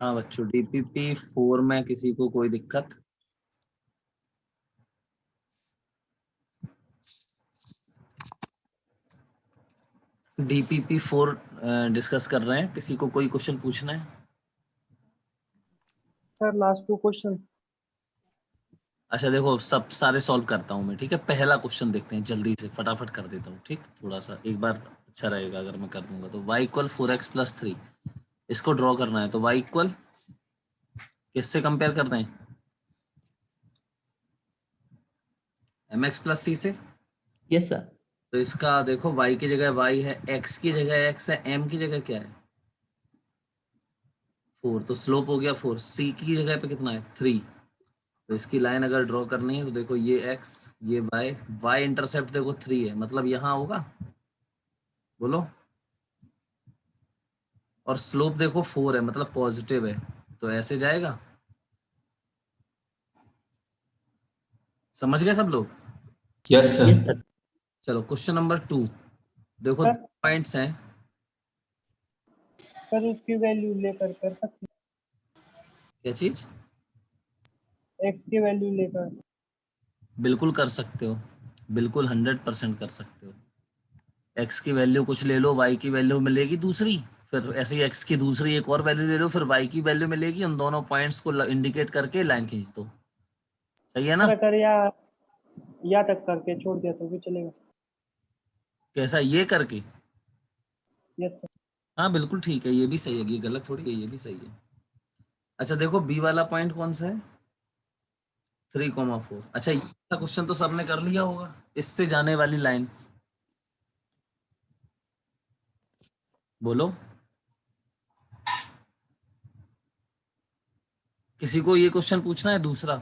हाँ बच्चों, डीपीपी 4 में किसी को कोई दिक्कत? डीपीपी 4 डिस्कस कर रहे हैं, किसी को कोई क्वेश्चन पूछना है? Sir last 2 question. अच्छा देखो, सब सारे सॉल्व करता हूँ मैं, ठीक है। पहला क्वेश्चन देखते हैं, जल्दी से फटाफट कर देता हूँ, ठीक। थोड़ा सा एक बार अच्छा रहेगा अगर मैं कर दूंगा तो। y इक्वल 4x+3, इसको ड्रॉ करना है तो y इक्वल किससे कंपेयर करते हैं? mx+c से। Yes sir. तो इसका देखो, y की जगह y है, x की जगह x है, m की जगह क्या है? 4। तो स्लोप हो गया 4। c की जगह पे कितना है? 3। तो इसकी लाइन अगर ड्रॉ करनी है तो देखो, ये x, ये y इंटरसेप्ट देखो 3 है, मतलब यहाँ होगा, बोलो। और स्लोप देखो 4 है, मतलब पॉजिटिव है, तो ऐसे जाएगा। समझ गए सब लोग? Yes yes sir. सर। चलो क्वेश्चन नंबर 2 देखो, सर पॉइंट्स हैं। सर उसकी वैल्यू लेकर कर सकते क्या चीज? हैं, एक्स की वैल्यू लेकर। बिल्कुल कर सकते हो, बिल्कुल 100% कर सकते हो। एक्स की वैल्यू कुछ ले लो, वाई की वैल्यू मिलेगी दूसरी, फिर ऐसे ही एक्स की दूसरी एक और वैल्यू ले लो, फिर वाई की वैल्यू मिलेगी, उन दोनों पॉइंट्स को इंडिकेट करके लाइन खींच दो। सही है ना? सर अगर या तक करके छोड़ दिया तो भी चलेगा। कैसा, ये करके? Yes sir. हाँ बिल्कुल ठीक है, ये भी सही है, ये गलत थोड़ी है, ये भी सही है। अच्छा देखो, बी वाला पॉइंट कौन सा है? 3,4। अच्छा, ये क्वेश्चन तो सबने कर लिया होगा, इससे जाने वाली लाइन बोलो। किसी को ये क्वेश्चन पूछना है दूसरा?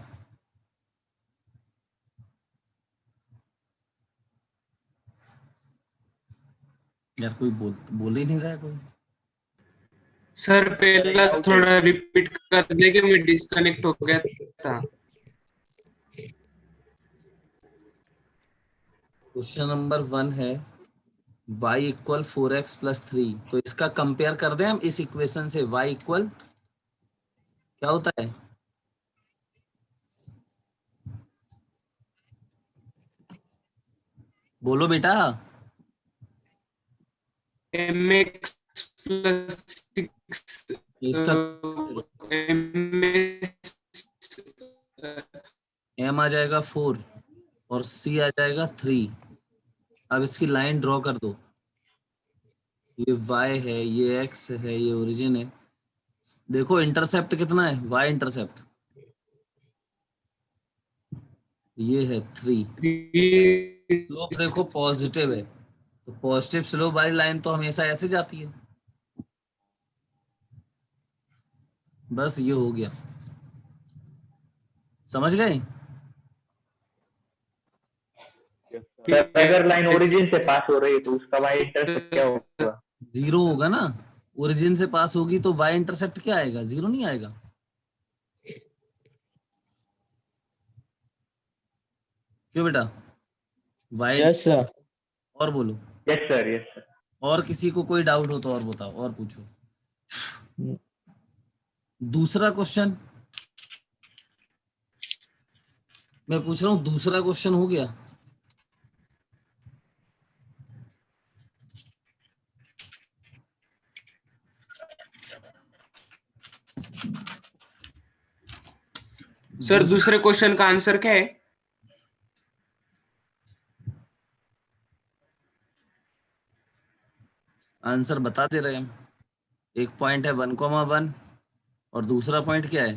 यार कोई बोल ही नहीं रहा है कोई। सर पहला थोड़ा रिपीट कर देंगे, मैं डिस्कनेक्ट हो गया था। क्वेश्चन नंबर 1 है y इक्वल 4x+3, तो इसका कंपेयर कर दें हम इस इक्वेशन से। y इक्वल क्या होता है? बोलो बेटा। mx प्लस 6 इसका m आ जाएगा 4 और c आ जाएगा 3। अब इसकी लाइन ड्रॉ कर दो, ये y है, ये x है, ये ओरिजिन है। देखो इंटरसेप्ट कितना है, y इंटरसेप्ट ये है 3। स्लोप देखो पॉजिटिव है, तो पॉजिटिव स्लोप वाली लाइन तो हमेशा ऐसे जाती है। बस ये हो गया, समझ गए? सर अगर लाइन ओरिजिन से पास हो रही है तो उसका वाई इंटरसेप्ट क्या होगा? 0 होगा ना। ओरिजिन से पास होगी तो y इंटरसेप्ट क्या आएगा? 0 नहीं आएगा? क्यों बेटा? y yes sir. और बोलो। Yes sir, yes sir. और किसी को कोई डाउट हो तो और बताओ, और पूछो। दूसरा क्वेश्चन मैं पूछ रहा हूँ, दूसरा क्वेश्चन हो गया? सर दूसरे क्वेश्चन का आंसर क्या है? आंसर बता दे रहे हैं हम। एक पॉइंट है 1,1 और दूसरा पॉइंट क्या है?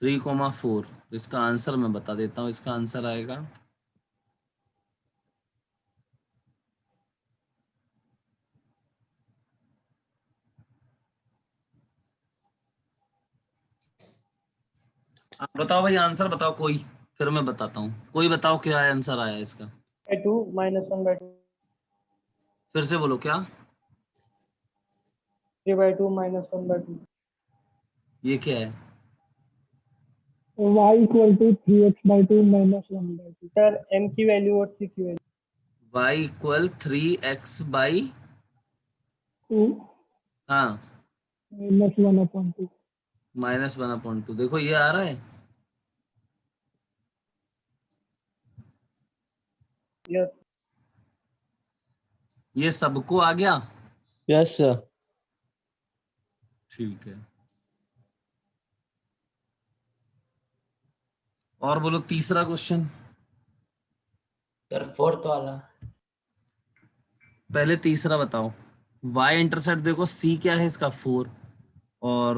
3,4। इसका आंसर मैं बता देता हूँ, इसका आंसर आएगा आप बताओ भाई, आंसर बताओ कोई, फिर मैं बताता हूँ। कोई बताओ क्या आंसर आया इसका? 2 -1/2 फिर से बोलो क्या। 3/2 -1/2। ये क्या है? y equal to 3x/2 -1/2। Sir m की वैल्यू और c की वैल्यू। y equal 3x/। 2 हाँ -1/2। -1/2। देखो ये आ रहा है, यस ये सबको आ गया। Yes sir. ठीक है, और बोलो तीसरा क्वेश्चन। सर फोर्थ वाला। पहले तीसरा बताओ। y इंटरसेप्ट देखो, c क्या है इसका 4, और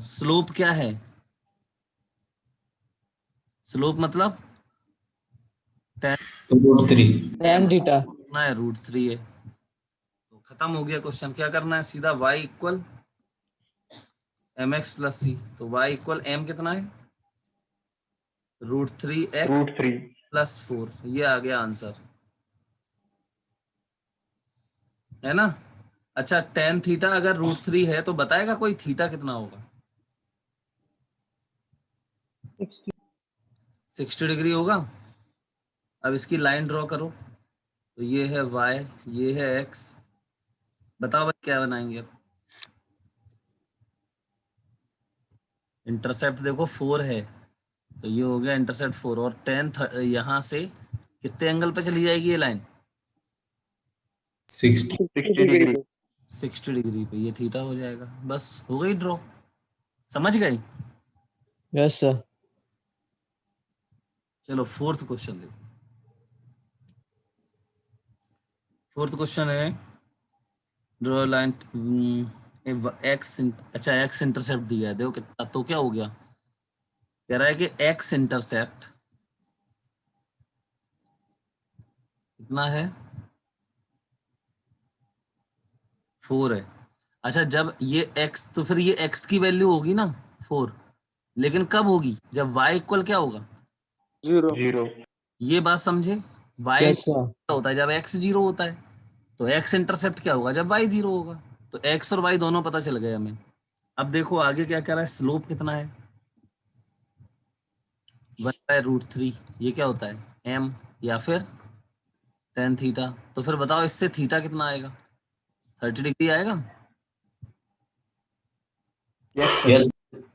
स्लोप क्या है? स्लोप मतलब √3। tan theta. कितना है? √3 है। तो खत्म हो गया क्वेश्चन। क्या करना है? सीधा y equal mx plus c। तो y इक्वल m कितना है? √3x √3। प्लस 4। ये आ गया आंसर, है ना? अच्छा, tan थीटा अगर √3 है तो बताएगा कोई थीटा कितना होगा? 60 60 डिग्री होगा। अब इसकी लाइन ड्रॉ करो। तो ये है y, ये है x। बताओ भाई क्या बनाएंगे अब? इंटरसेप्ट देखो 4 है, तो ये हो गया इंटरसेप्ट 4, और यहाँ से कितने एंगल पे चली जाएगी ये लाइन? 60। 60 डिग्री। 60 डिग्री पे। ये थीटा हो जाएगा। बस हो गई ड्रॉ। समझ गई? Yes sir. चलो फोर्थ क्वेश्चन देखो। फोर्थ क्वेश्चन है, ड्रॉ लाइन एक्स। अच्छा, एक्स इंटरसेप्ट दिया है, देखो कितना। तो क्या हो गया? कह रहा है कि एक्स इंटरसेप्ट कितना है? 4 है। अच्छा, जब ये x, तो फिर ये x की वैल्यू होगी ना 4, लेकिन कब होगी? जब y इक्वल क्या होगा? 0। ये बात समझे? y yes sir. क्या होता है जब x 0 होता है, तो x इंटरसेप्ट क्या होगा जब y 0 होगा। तो x और y दोनों पता चल गए हमें। अब देखो आगे क्या कह रहा है, स्लोप कितना है? 1/√3। ये क्या होता है? m, या फिर tan थीटा। तो फिर बताओ इससे थीटा कितना आएगा? 30 डिग्री आएगा। यस।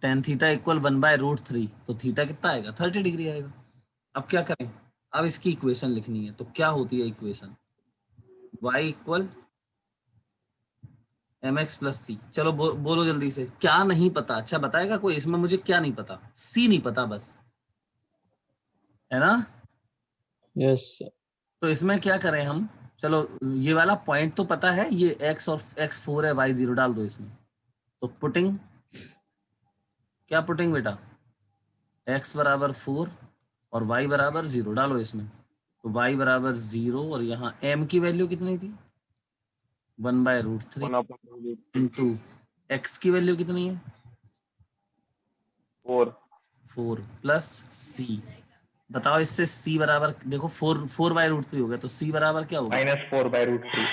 tan थीटा इक्वल 1/√3, तो थीटा कितना आएगा? 30 डिग्री आएगा। अब क्या करें? अब इसकी इक्वेशन लिखनी है। तो क्या होती है equation? y equal mx plus C. चलो बोलो जल्दी से, क्या नहीं पता? अच्छा बताएगा कोई इसमें? मुझे क्या नहीं पता? सी नहीं पता बस, है ना? Yes sir. तो इसमें क्या करें हम? चलो, ये वाला पॉइंट तो पता है, ये x और x 4 है, y 0 डाल दो इसमें। तो पुटिंग, क्या पुटिंग बेटा? x बराबर 4 और y बराबर 0 डालो इसमें। तो y बराबर 0, और यहाँ m की वैल्यू कितनी थी? 1/√3 इंटू x की वैल्यू कितनी है? 4 प्लस c। बताओ इससे c बराबर, देखो 4/√3 हो गया, तो c बराबर क्या होगा? -4/√3।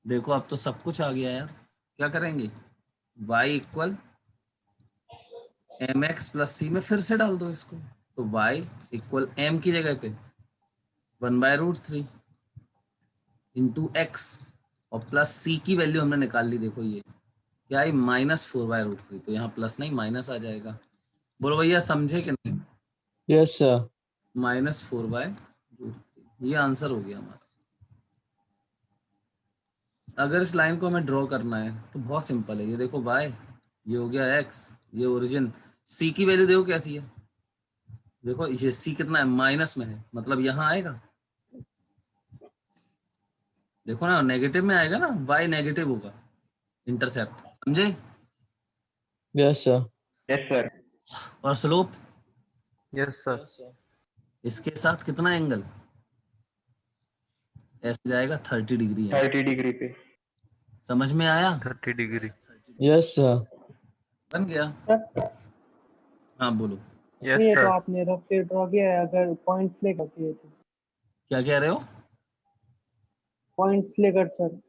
देखो अब तो सब कुछ आ गया यार। क्या करेंगे? y equal mx plus c में फिर से डाल दो इसको। तो y इक्वल m की जगह पे 1/√3 इंटू एक्स, और प्लस c की वैल्यू हमने निकाल ली। देखो ये क्या है? -4/√3। तो यहाँ प्लस नहीं माइनस आ जाएगा। बोलो भैया समझे कि नहीं? Yes sir. -4/√3 ये आंसर हो गया हमारा। अगर इस लाइन को हमें ड्रॉ करना है तो बहुत सिंपल है। ये देखो y, ये हो गया x, ये ओरिजिन। c की वैल्यू देखो कैसी है। देखो ये c कितना है? माइनस में है, मतलब यहाँ आएगा। देखो ना, नेगेटिव में आएगा ना, y नेगेटिव होगा इंटरसेप्ट। समझे? Yes sir. Yes sir. और स्लोप यस सर। इसके साथ कितना एंगल? ऐसे जाएगा 30 डिग्री है। 30 डिग्री पे। समझ में आया? 30 डिग्री। Yes sir. बन गया। सर हाँ बोलो। यस ये तो सर। आपने रफ से ड्रॉ किया है, अगर पॉइंट्स लेकर किए तो क्या कह रहे हो? पॉइंट्स लेकर सर,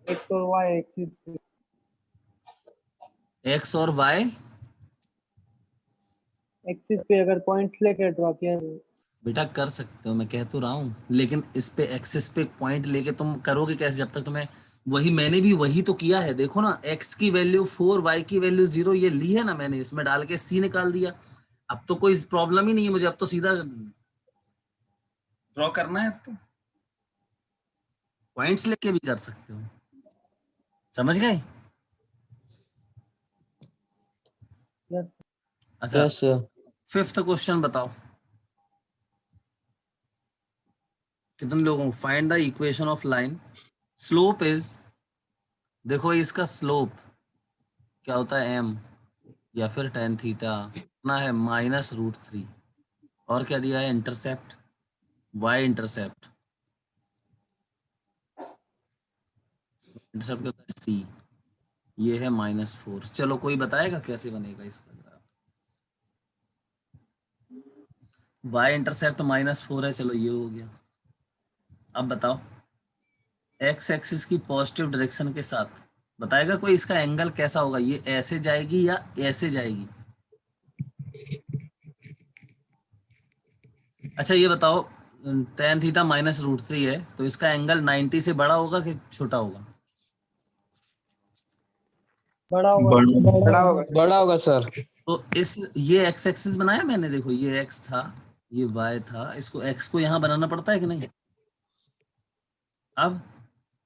एक्स और वाई एक्सिस पे। एक्स और वाई एक्सिस पे अगर पॉइंट्स लेकर ड्रॉ किया तो बेटा कर सकते हो, मैं कह तो रहा हूँ, लेकिन इस पे एक्सिस पे पॉइंट लेके तुम करोगे कैसे जब तक तुम्हें वही मैंने भी वही तो किया है, देखो ना, x की वैल्यू 4, y की वैल्यू 0 ये ली है ना मैंने, इसमें डाल के c निकाल दिया। अब तो कोई प्रॉब्लम ही नहीं है मुझे, अब तो सीधा ड्रॉ करना है। अब तो पॉइंट्स लेके भी कर सकते हो, समझ गए? Yes. अच्छा, Yes, sir. 5th क्वेश्चन बताओ कितने लोगों को। Find the equation of line slope is, देखो इसका स्लोप क्या होता है m या फिर tan थीटा कितना है -√3, और क्या दिया है इंटरसेप्ट y, इंटरसेप्ट क्या होता है c, ये है -4। चलो कोई बताएगा कैसे बनेगा इसका ग्राफ। y इंटरसेप्ट -4 है, चलो ये हो गया। अब बताओ x एक्सिस की पॉजिटिव डायरेक्शन के साथ बताएगा कोई इसका एंगल कैसा होगा, ये ऐसे जाएगी या ऐसे जाएगी। अच्छा ये बताओ, tan थीटा -√3 है तो इसका एंगल 90 से बड़ा होगा कि छोटा होगा? बड़ा होगा। बड़ा होगा सर। बड़ा होगा सर। तो इस ये x एक्सिस बनाया मैंने, देखो ये x था, ये y था, इसको x को यहाँ बनाना पड़ता है कि नहीं। अब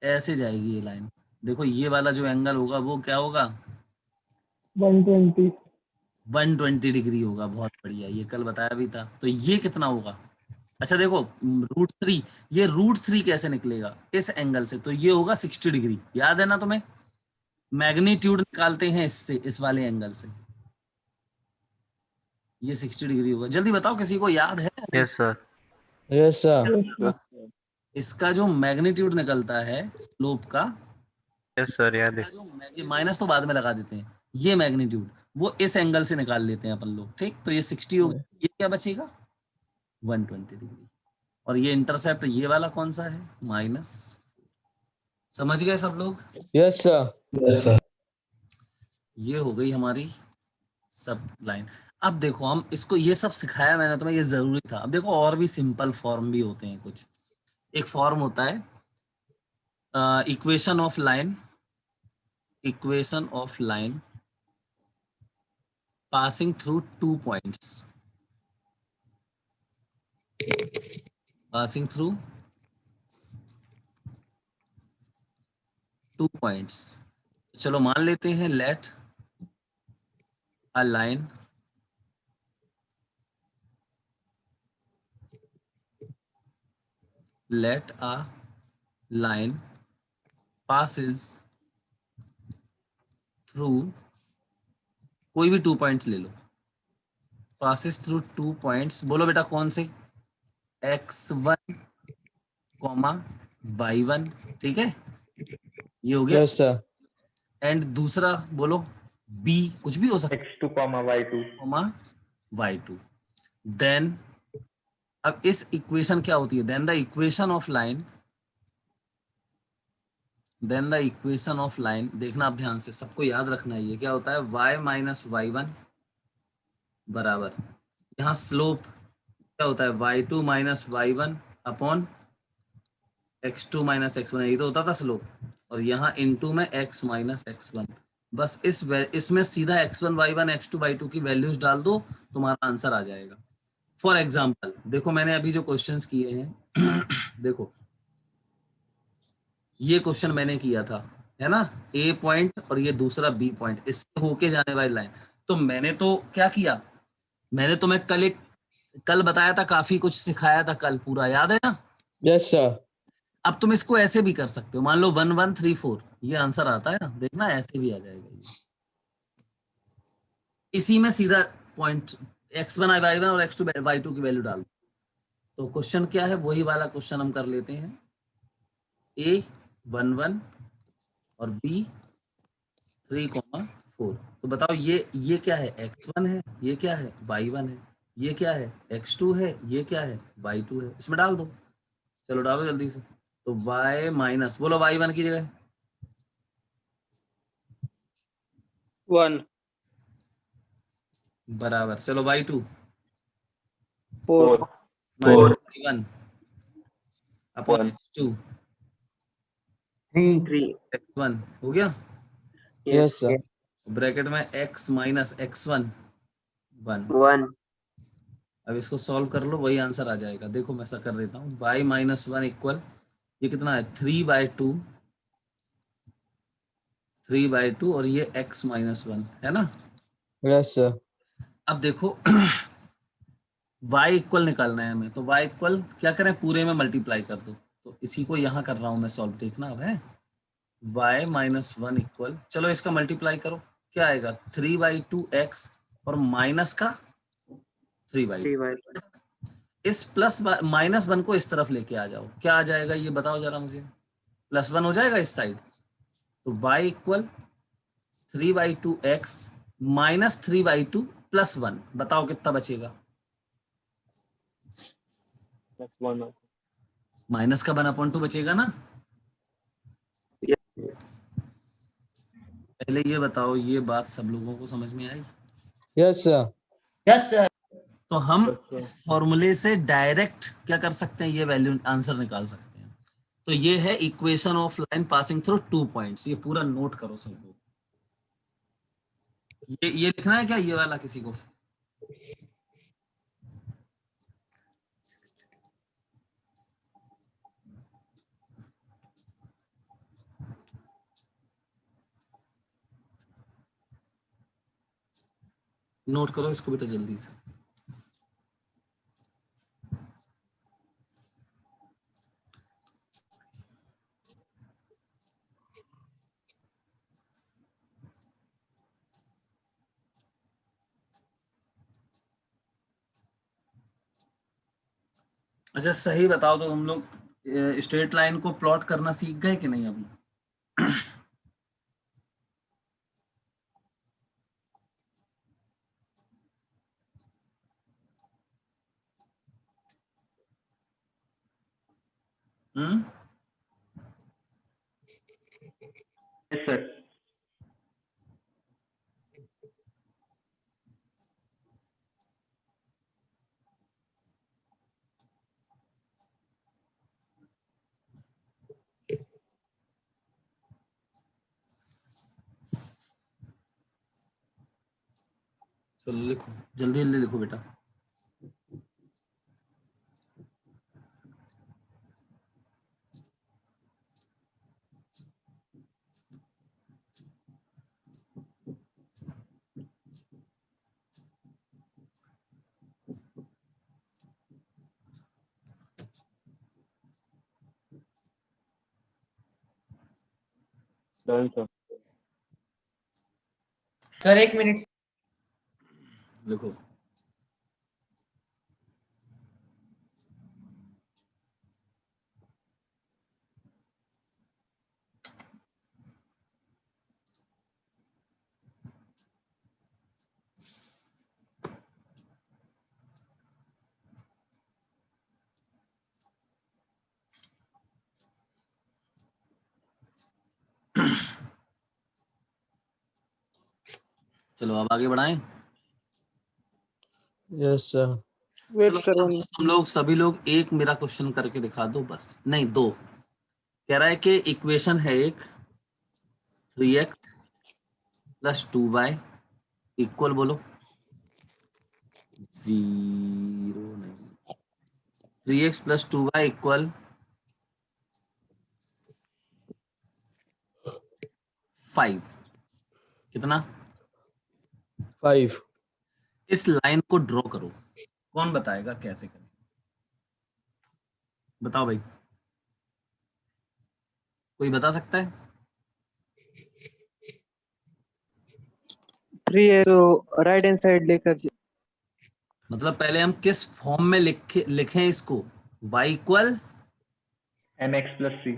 ऐसे जाएगी ये लाइन, देखो ये वाला जो एंगल होगा वो क्या होगा 120। 120 डिग्री होगा। बहुत बढ़िया, ये कल बताया भी था। तो ये कितना होगा? अच्छा देखो √3, ये √3 कैसे निकलेगा इस एंगल से, तो ये होगा 60 डिग्री। याद है ना तुम्हें, मैग्नीट्यूड निकालते हैं इससे, इस वाले एंगल से, ये 60 डिग्री होगा। जल्दी बताओ किसी को याद है? Yes sir. Yes, sir. इसका जो मैग्नीट्यूड निकलता है स्लोप का, यस सर, याद है। ये माइनस तो बाद में लगा देते हैं, ये मैग्नीट्यूड वो इस एंगल से निकाल लेते हैं अपन लोग, ठीक। तो ये 60 होगा, ये क्या बचेगा 120 डिग्री, और ये इंटरसेप्ट ये वाला कौन सा है माइनस। समझ गए सब लोग? Yes, sir. Yes, sir. ये हो गई हमारी सब लाइन। अब देखो हम इसको, ये सब सिखाया मैंने तुम्हें, ये जरूरी था। अब देखो और भी सिंपल फॉर्म भी होते हैं कुछ। एक फॉर्म होता है equation of line, equation of line passing through 2 points, passing through 2 points। चलो मान लेते हैं let a line passes through, कोई भी 2 पॉइंट्स ले लो, passes through 2 points। बोलो बेटा कौन से, x1, y1, ठीक है, ये हो गया। Yes, sir. एंड दूसरा बोलो b, कुछ भी हो सकता है, x2, y2। y2। देन अब इस इक्वेशन क्या होती है, then the equation of line, then the equation of line, देखना आप ध्यान से, सबको याद रखना है। ये क्या होता है y माइनस y1 बराबर, यहाँ स्लोप क्या होता है y2 minus y1 upon x2 minus x1, ये तो होता था स्लोप, और यहाँ इनटू में x माइनस x1। बस इसमें सीधा x1 y1 x2 y2 की वैल्यूज डाल दो, तुम्हारा आंसर आ जाएगा। फॉर एग्जाम्पल देखो मैंने अभी जो क्वेश्चंस किए हैं देखो ये क्वेश्चन मैंने किया था, है ना, ए पॉइंट और ये दूसरा बी पॉइंट, इससे होके जाने वाली लाइन। तो मैंने तो क्या किया, मैंने तुम्हें कल बताया था, काफी कुछ सिखाया था कल, पूरा याद है ना। Yes, sir. अब तुम इसको ऐसे भी कर सकते हो, मान लो 1 1 3 4 ये आंसर आता है ना, देखना ऐसे भी आ जाएगा ये। इसी में सीधा पॉइंट x1 y1 और x2 y2 की वैल्यू डाल दो। तो क्वेश्चन क्या है, वही वाला क्वेश्चन हम कर लेते हैं, a 1 1 और b 3, 4। तो बताओ ये क्या है, x1 है, ये क्या है y1 है, ये क्या है x2 है, ये क्या है y2 है, इसमें डाल दो। चलो डालो जल्दी से। तो y माइनस, बोलो y1 की जगह 1 बराबर, चलो y2 4 minus y1 upon x2 three x1 हो गया, Yes, sir. ब्रैकेट में x माइनस x1 1। वन अब इसको सॉल्व कर लो, वही आंसर आ जाएगा। देखो मैं ऐसा कर देता हूँ, y माइनस 1 इक्वल, ये कितना है 3/2, 3/2 और ये x माइनस 1 है ना। Yes, sir. अब देखो y इक्वल निकालना है हमें, तो y इक्वल क्या करें, पूरे में मल्टीप्लाई कर दो। तो इसी को यहाँ कर रहा हूँ मैं सॉल्व, देखना अब है y माइनस 1 इक्वल, चलो इसका मल्टीप्लाई करो, क्या आएगा 3/2x और माइनस का 3/2। इस प्लस माइनस 1 को इस तरफ लेके आ जाओ, क्या आ जाएगा ये बताओ जरा मुझे, +1 हो जाएगा इस साइड। तो y equal 3/2x minus 3/2 plus 1, बताओ कितना बचेगा। माइनस का 1/2 बचेगा ना। पहले ये बताओ, ये बात सब लोगों को समझ में आई। Yes, sir. Yes, sir. तो हम इस फॉर्मूले से डायरेक्ट क्या कर सकते हैं, ये वैल्यू आंसर निकाल सकते हैं। तो ये है equation of line passing through 2 points, ये पूरा नोट करो सब लोग। ये लिखना है क्या, ये वाला किसी को। नोट करो इसको बेटा जल्दी से। अच्छा सही बताओ, तो हम लोग स्ट्रेट लाइन को प्लॉट करना सीख गए कि नहीं अभी। हम्म, यस सर। चलो लिखो, जल्दी जल्दी लिखो बेटा। Sir, 1 minute. लिखो। चलो अब आगे बढ़ाएं। Yes, sir. वेट चलो सर वन हम लोग सभी लोग एक मेरा क्वेश्चन करके दिखा दो बस, नहीं दो। कह रहा है कि इक्वेशन है एक 3x प्लस 2y इक्वल, बोलो 0 नहीं, 3x प्लस 2y इक्वल 5, कितना। 5. इस लाइन को ड्रॉ करो, कौन बताएगा कैसे करें, बताओ भाई, कोई बता सकता है। 3 है तो राइट हैंड साइड लेकर मतलब पहले हम किस फॉर्म में लिखें इसको, y इक्वल mx + c।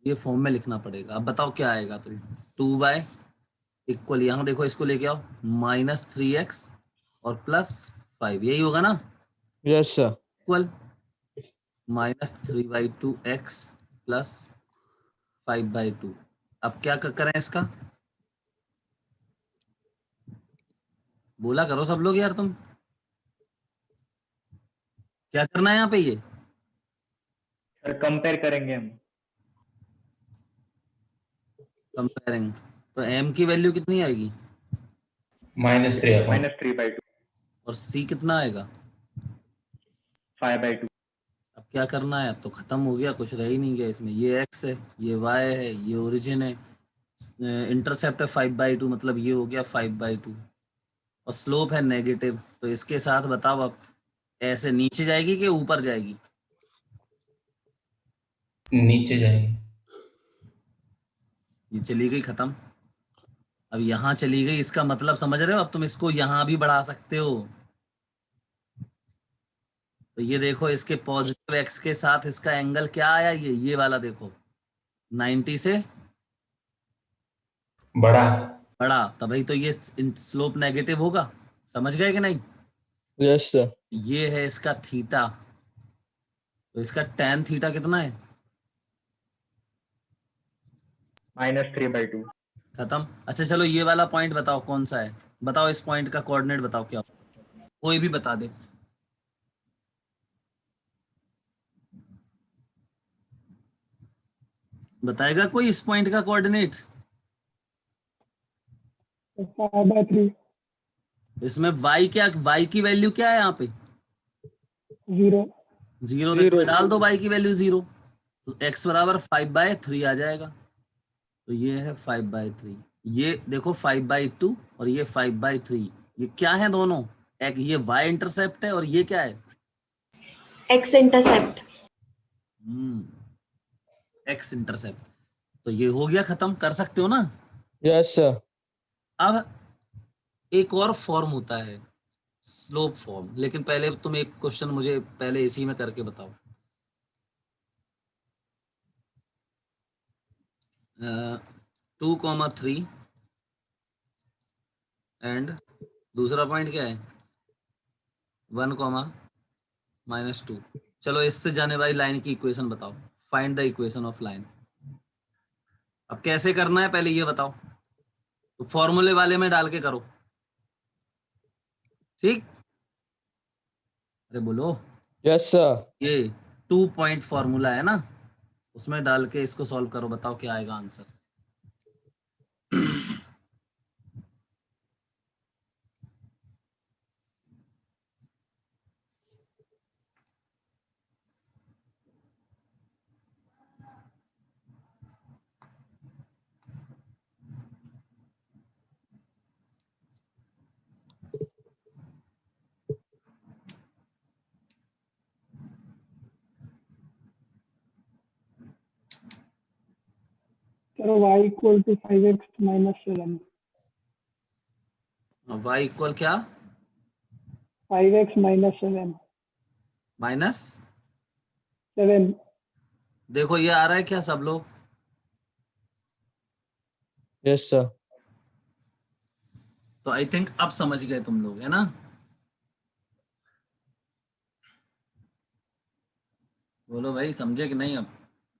ये फॉर्म में लिखना पड़ेगा। अब बताओ क्या आएगा, तो 2y इक्वल, यहाँ देखो इसको लेके आओ, -3x और +5, यही होगा ना। Yes, sir. Equal -3/2x plus 5/2। अब क्या करें इसका, बोला करो सब लोग यार, तुम क्या करना है यहाँ पे, ये सर कंपेयर करेंगे हम। कंपेयरिंग, तो m की वैल्यू कितनी आएगी -3/2 और c कितना आएगा? 5/2 अब क्या करना है? अब तो खत्म हो गया, कुछ रह ही नहीं गया इसमें। ये x है, ये y है, ये ओरिजिन है, इंटरसेप्ट है 5/2, मतलब ये हो गया 5/2 और स्लोप है नेगेटिव। तो इसके साथ बताओ अब ऐसे नीचे जाएगी कि ऊपर जाएगी? नीचे जाएंगे। ये चली गई, खत्म। अब यहाँ चली गई, इसका मतलब समझ रहे हो? अब तुम इसको यहाँ भी बढ़ा सकते हो। तो ये देखो, इसके पॉजिटिव एक्स के साथ इसका एंगल क्या आया, ये वाला देखो, 90 से बड़ा। बड़ा। तो भाई तो ये स्लोप नेगेटिव होगा, समझ गए कि नहीं? Yes sir. ये है इसका थीटा, तो इसका tan थीटा कितना है? -3/2 खत्म। अच्छा चलो, ये वाला पॉइंट बताओ कौन सा है, बताओ इस पॉइंट का कोऑर्डिनेट बताओ क्या होगा? कोई भी बता दे। बताएगा कोई इस पॉइंट का कोऑर्डिनेट? 5/3 इसमें y क्या, y की वैल्यू क्या है यहाँ पे? 0 0, तो इसमें डाल दो y की वैल्यू 0, तो x बराबर 5/3 आ जाएगा। तो ये है 5/3, ये देखो 5/2 और ये 5/3, ये क्या है दोनों? एक ये y इंटरसेप्ट है और ये क्या है? X intercept. x intercept. तो ये हो गया खत्म, कर सकते हो ना? Yes sir. अब एक और फॉर्म होता है स्लोप फॉर्म, लेकिन पहले तुम एक क्वेश्चन मुझे पहले इसी में करके बताओ। 2,3 एंड दूसरा पॉइंट क्या है? 1,-2। चलो इससे जाने वाली लाइन की इक्वेशन बताओ, find the equation of line. अब कैसे करना है पहले ये बताओ, तो फॉर्मूले वाले में डाल के करो, ठीक? अरे बोलो। Yes sir. ये 2 पॉइंट फॉर्मूला है ना, उसमें डाल के इसको सॉल्व करो, बताओ क्या आएगा आंसर। चलो y equal to 5x minus 7 y equal क्या? 5x माइनस 7 माइनस 7 देखो ये आ रहा है क्या सब लोग? Yes sir. तो आई थिंक अब समझ गए तुम लोग, है ना? बोलो भाई, समझे कि नहीं अब?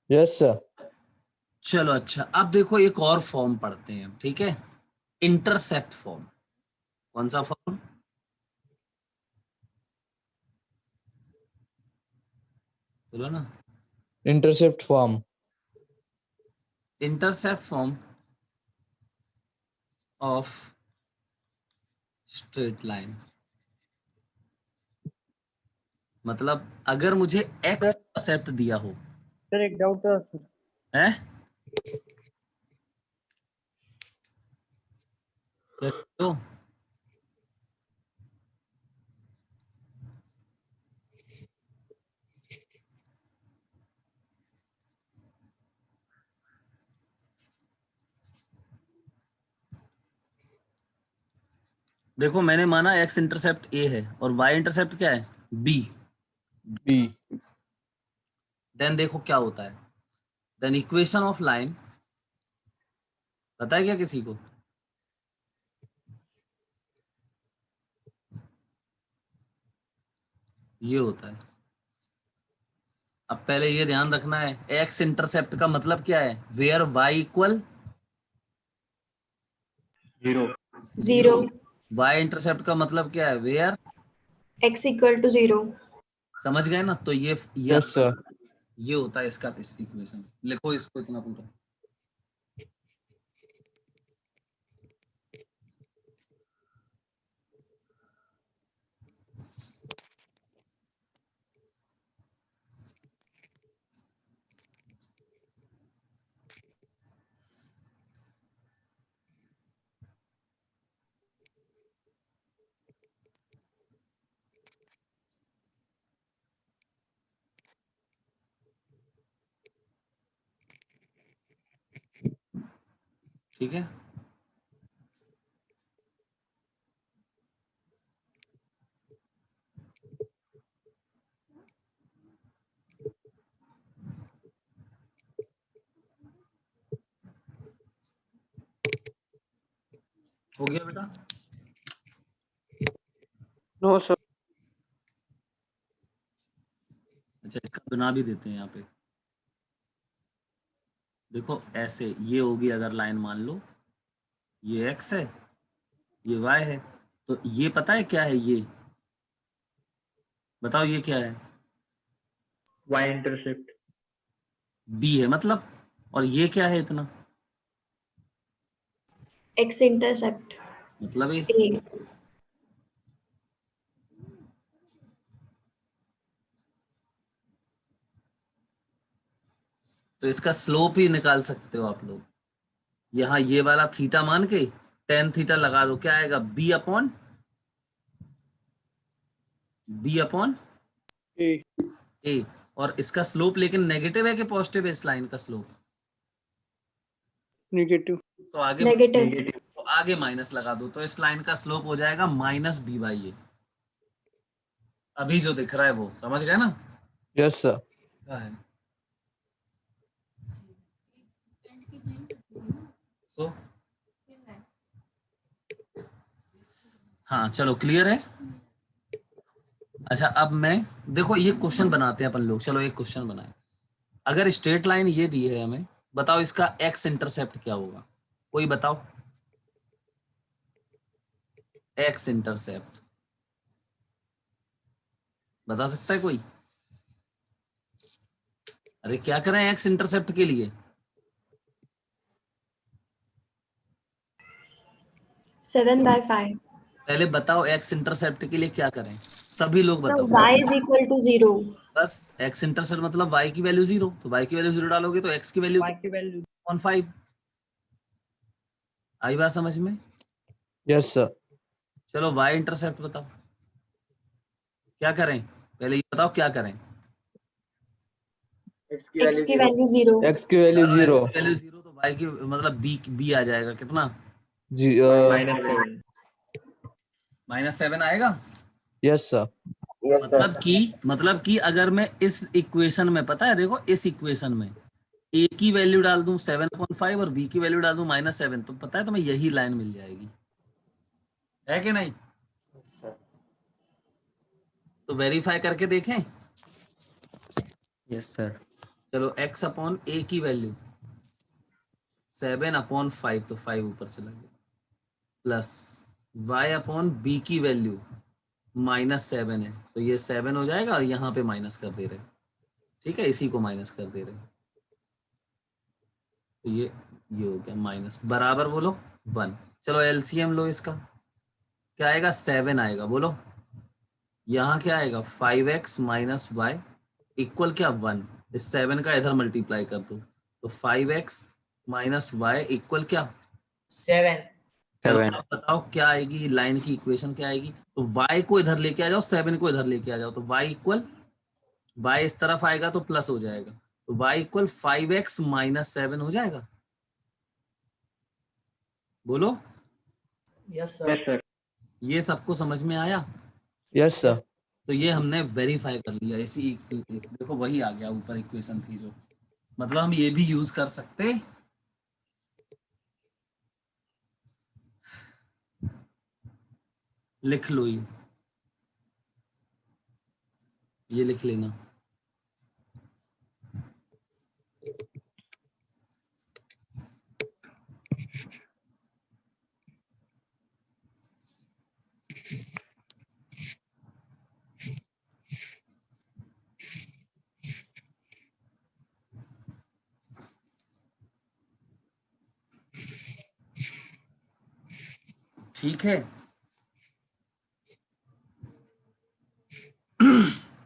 Yes sir. चलो अच्छा, अब देखो एक और फॉर्म पढ़ते हैं, ठीक है? Intercept form. कौन सा फॉर्म? बोलो ना। Intercept form. Intercept form of straight line, मतलब अगर मुझे एक्स इंटरसेप्ट दिया हो, सर एक डाउट है सर। है तो देखो, मैंने माना एक्स इंटरसेप्ट ए है और वाई इंटरसेप्ट क्या है? बी। बी। देन देखो क्या होता है, देन इक्वेशन ऑफ लाइन, पता है क्या किसी को? ये होता है। अब पहले ये ध्यान रखना है, एक्स इंटरसेप्ट का मतलब क्या है? Where Y equal 0 Y intercept का मतलब क्या है? Where X equal to 0। समझ गए ना? तो ये यस सर। ये होता है इसका इक्वेशन। लिखो इसको इतना पूरा। ठीक है, हो गया बेटा? No sir. अच्छा, इसका बना भी देते हैं यहाँ पे। देखो ऐसे ये होगी अगर लाइन, मान लो ये x है, ये y है, तो ये पता है क्या है? ये बताओ ये क्या है? Y intercept. b है मतलब, और ये क्या है इतना? X intercept मतलब ये A. तो इसका स्लोप ही निकाल सकते हो आप लोग। यहाँ ये वाला थीटा मान के टेन थीटा लगा दो, क्या आएगा? b upon A a। और इसका स्लोप लेकिन नेगेटिव है कि पॉजिटिव है? इस लाइन का स्लोप नेगेटिव। तो आगे Negative. तो आगे माइनस लगा दो, तो इस लाइन का स्लोप हो जाएगा माइनस b बाई ए। अभी जो दिख रहा है वो समझ गए ना? Yes, sir. क्या है? सो हाँ चलो, क्लियर है। अच्छा, अब मैं देखो ये क्वेश्चन बनाते हैं अपन लोग। चलो एक क्वेश्चन बनाए। अगर स्ट्रेट लाइन ये दी है हमें, बताओ इसका एक्स इंटरसेप्ट क्या होगा? कोई बताओ, एक्स इंटरसेप्ट बता सकता है कोई? अरे क्या करें एक्स इंटरसेप्ट के लिए? 7/5. पहले बताओ एक्स इंटरसेप्ट के लिए क्या करें, सभी लोग So बताओ। y is equal to 0. बस एक्स इंटरसेप्ट मतलब y की वैल्यू 0, तो y की वैल्यू 0 डालोगे तो x की वैल्यू y की वैल्यू 5। आई बात समझ में? Yes, sir. चलो y इंटरसेप्ट बताओ क्या करें? पहले ये बताओ क्या करें? X की वैल्यू 0. X की वैल्यू 0. x की वैल्यू 0 तो y की मतलब b आ जाएगा कितना? -7। -7 आएगा। Yes, sir. मतलब कि अगर मैं इस इक्वेशन में, पता है देखो इस इक्वेशन में a की वैल्यू डाल दूं 7/5 और b की वैल्यू डाल दूं -7, तो पता है तुम्हें यही लाइन मिल जाएगी, है कि नहीं? तो वेरीफाई करके देखें। Yes sir. चलो x अपॉन a की वैल्यू 7/5, तो 5 ऊपर चला गया, प्लस y अपॉन b की वैल्यू -7 है, तो ये 7 हो जाएगा और यहाँ पे माइनस कर दे रहे हैं। ठीक है, इसी को माइनस कर दे रहे हैं, तो ये हो गया माइनस, बराबर बोलो 1। चलो एलसीएम लो इसका, क्या आएगा? 7 आएगा, बोलो। यहाँ क्या आएगा? 5x माइनस वाई इक्वल क्या? 1। इस 7 का इधर मल्टीप्लाई कर दो, तो 5x माइनस वाई इक्वल क्या? 7. चलो अब बताओ क्या आएगी लाइन की इक्वेशन, क्या आएगी? तो y को इधर लेके आ जाओ, 7 को इधर लेके आ जाओ, तो y इक्वल, y इस तरफ आएगा तो प्लस हो जाएगा, तो y इक्वल 5x माइनस 7 हो जाएगा, बोलो। Yes, sir. Yes sir. ये सबको समझ में आया? Yes, sir. तो ये हमने वेरीफाई कर लिया। इसी देखो वही आ गया ऊपर इक्वेशन थी जो, मतलब हम ये भी यूज कर सकते, लिख लो ये लिख लेना। ठीक है,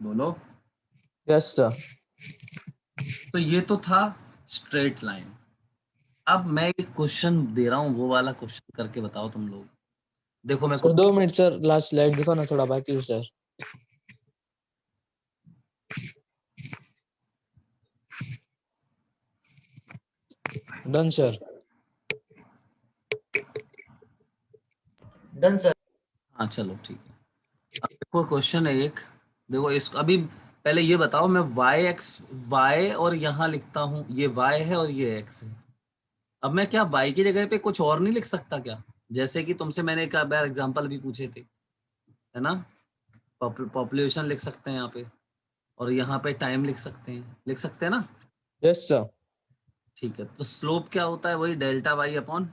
बोलो। Yes, sir. तो ये तो था स्ट्रेट लाइन। अब मैं एक क्वेश्चन दे रहा हूँ, वो वाला क्वेश्चन करके बताओ तुम लोग। देखो मैं sir 2 minute sir, last slide दिखाओ ना, थोड़ा बाकी है sir. Done sir. Done sir. हाँ चलो ठीक है। अब देखो क्वेश्चन है एक, देखो इस अभी पहले ये बताओ, मैं y और यहाँ लिखता हूँ, ये y है और ये x है। अब मैं क्या y की जगह पे कुछ और नहीं लिख सकता क्या? जैसे कि तुमसे मैंने एक बार एग्जांपल भी पूछे थे, है ना? पॉपुलेशन लिख सकते हैं यहाँ पे, और यहाँ पे टाइम लिख सकते हैं ना? Yes, sir. ठीक है, तो स्लोप क्या होता है? वही delta y upon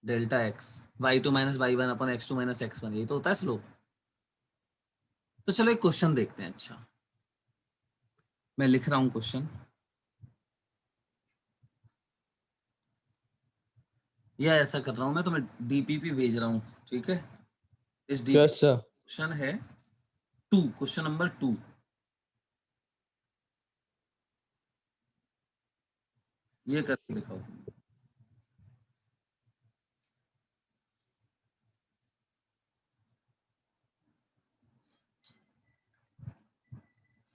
delta x, y2 minus y1 upon x2 minus x1, यही तो होता है स्लोप। तो चलो एक क्वेश्चन देखते हैं। अच्छा, मैं लिख रहा हूँ क्वेश्चन, या ऐसा कर रहा हूँ मैं, तो मैं डीपीपी भेज रहा हूँ, ठीक है? इस डीपीपी Yes, sir. क्वेश्चन है 2, क्वेश्चन नंबर 2। ये करके दिखाओ।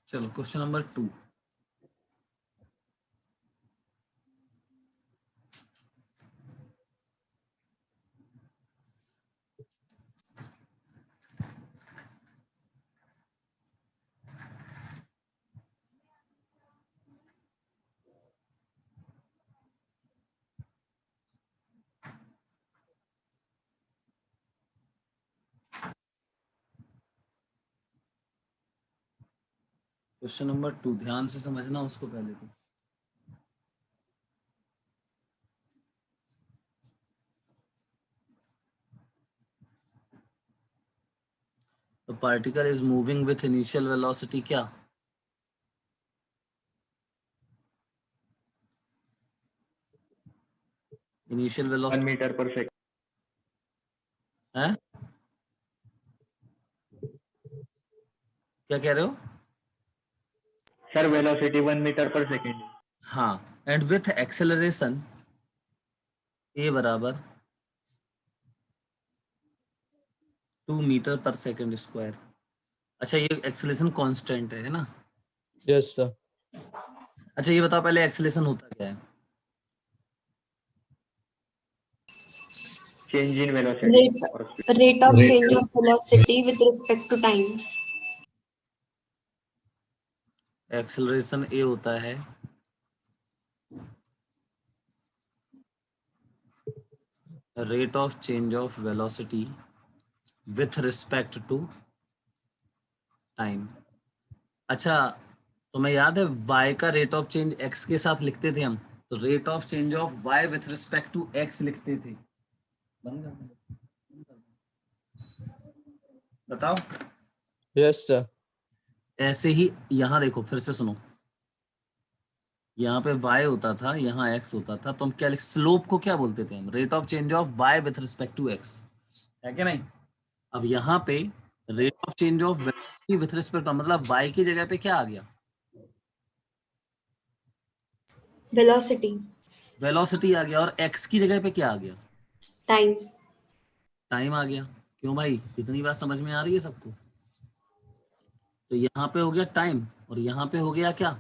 चलो क्वेश्चन नंबर 2। क्वेश्चन नंबर 2 ध्यान से समझना उसको पहले तो। The particle is moving with initial velocity क्या? इनिशियल 1 वेलोसिटी मीटर पर सेकंड। है? क्या कह रहे हो? सर वेलोसिटी 1 मीटर पर सेकंड। हाँ, एंड विथ एक्सेलरेशन a बराबर 2 मीटर पर सेकंड स्क्वायर। अच्छा, ये एक्सेलरेशन कांस्टेंट है ना? Yes, sir. अच्छा ये बताओ पहले एक्सेलरेशन होता क्या है? चेंज इन वेलोसिटी और speed. Rate of change of velocity with respect to time. Acceleration a होता है rate of change of velocity with respect to time. अच्छा, तुम्हें याद है y का रेट ऑफ चेंज x के साथ लिखते थे हम, तो rate of change of y with respect to x लिखते थे। बंद कर दो। बताओ। Yes, sir. ऐसे ही यहाँ देखो, फिर से सुनो, यहाँ पे y होता था, यहाँ x होता था, तो हम क्या स्लोप को क्या बोलते थे हम? Rate of change of y with respect to x, है क्या नहीं? अब यहाँ पे rate of change of velocity with respect, मतलब y की जगह पे क्या आ गया? Velocity. वेलोसिटी आ गया, और x की जगह पे क्या आ गया? Time. टाइम आ गया। क्यों भाई, इतनी बात समझ में आ रही है सबको? तो यहाँ पे हो गया टाइम, और यहाँ पे हो गया क्या?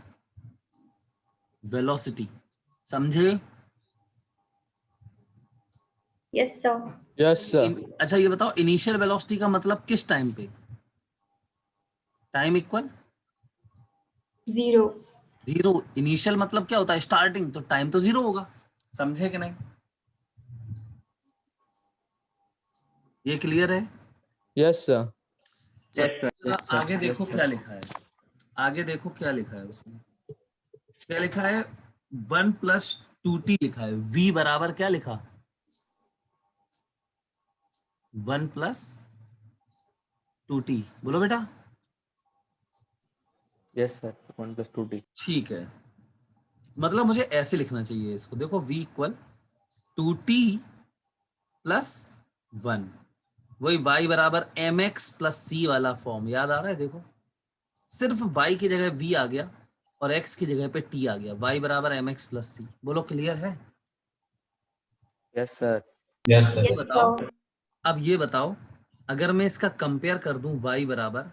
वेलोसिटी। समझे? Yes, sir. Yes, sir. अच्छा ये बताओ, इनिशियल वेलोसिटी का मतलब किस टाइम पे? Time equal 0. 0। इनिशियल मतलब क्या होता है? स्टार्टिंग, तो टाइम तो 0 होगा। समझे कि नहीं? ये क्लियर है? Yes, sir. Yes sir. जरा आगे देखो क्या लिखा है, आगे देखो क्या लिखा है उसमें। क्या लिखा है? 1 + 2t लिखा है। v बराबर क्या लिखा? 1 + 2t। बोलो बेटा। Yes sir 1 + 2t। ठीक है, मतलब मुझे ऐसे लिखना चाहिए इसको। देखो v = 2t + 1, वही y बराबर mx + c वाला फॉर्म याद आ रहा है? देखो सिर्फ y की जगह v आ गया और x की जगह पे t आ गया। y बराबर mx + c। बोलो क्लियर है? Yes sir. Yes, बताओ, sir. अब ये बताओ, अगर मैं इसका कंपेयर कर दूं y बराबर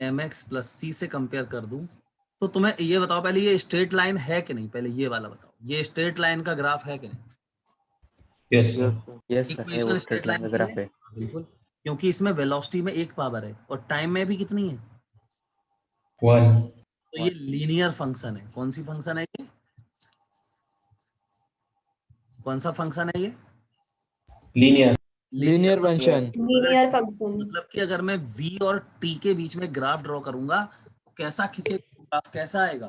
mx + c से कंपेयर कर दूं, तो तुम्हें ये बताओ पहले, ये स्ट्रेट लाइन है कि नहीं? पहले ये वाला बताओ, ये स्ट्रेट लाइन का ग्राफ है कि नहीं? Yes sir. यस सर, है वो इक्वेशन स्ट्रेट लाइन का ग्राफ है। बिल्कुल, क्योंकि इसमें वेलोसिटी में एक पावर है और टाइम में भी कितनी है, 1 तो ये लीनियर फंक्शन है। कौन सी फंक्शन है ये, कौन सा फंक्शन है ये, linear. Linear function. Linear function. मतलब कि अगर मैं v और t के बीच में ग्राफ ड्रॉ करूंगा तो कैसा खींचेगा ग्राफ, कैसा आएगा,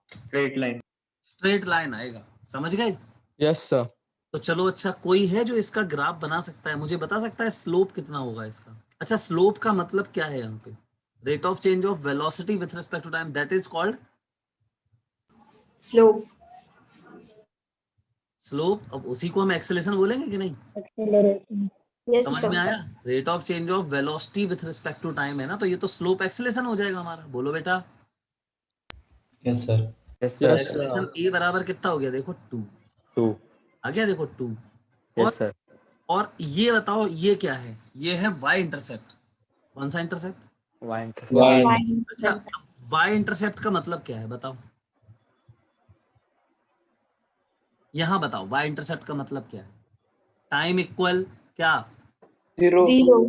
स्ट्रेट लाइन। स्ट्रेट लाइन आएगा। समझ गए? Yes sir. तो चलो अच्छा, कोई है जो इसका ग्राफ बना सकता है, मुझे बता सकता है स्लोप कितना होगा इसका? अच्छा, स्लोप का मतलब क्या है यहाँ पे? Rate of change of velocity with respect to time, that is called Slope. Slope. अब उसी को हम एक्सेलेरेशन बोलेंगे कि नहीं? Acceleration. Yes, समझ sir. में आया? Rate of change of velocity with respect to time है ना, तो ये तो स्लोप एक्सेलेरेशन हो जाएगा हमारा। बोलो बेटा। Yes sir. यस Yes, सर। sir. एक्सेलेरेशन ए बराबर कितना हो गया, देखो 2 2। आ गया, देखो 2। Yes sir. और ये बताओ ये क्या है? ये है y इंटरसेप्ट। कौन सा इंटरसेप्ट? Y intercept. Y. अच्छा, y इंटरसेप्ट का मतलब क्या है बताओ, यहाँ बताओ y इंटरसेप्ट का मतलब क्या है? टाइम इक्वल क्या, 0 Zero.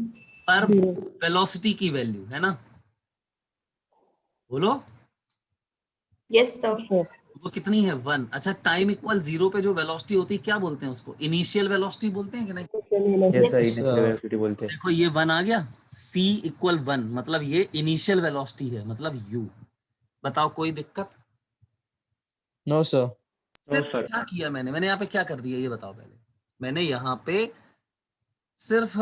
पर Zero. वेलोसिटी की वैल्यू है ना, बोलो Yes, sir. Sure. वो कितनी है, 1। अच्छा, टाइम इक्वल 0 पे जो वेलोसिटी होती है क्या बोलते हैं उसको, इनिशियल वेलोसिटी बोलते हैं कि नहीं? Yes sir, Yes, initial sir. Velocity बोलते हैं। देखो ये 1 आ गया, c इक्वल 1 मतलब ये इनिशियल वेलोसिटी है, मतलब u। बताओ कोई दिक्कत? No sir. सिर्फ सर। क्या किया मैंने यहाँ पे क्या कर दिया ये बताओ पहले। मैंने यहाँ पे सिर्फ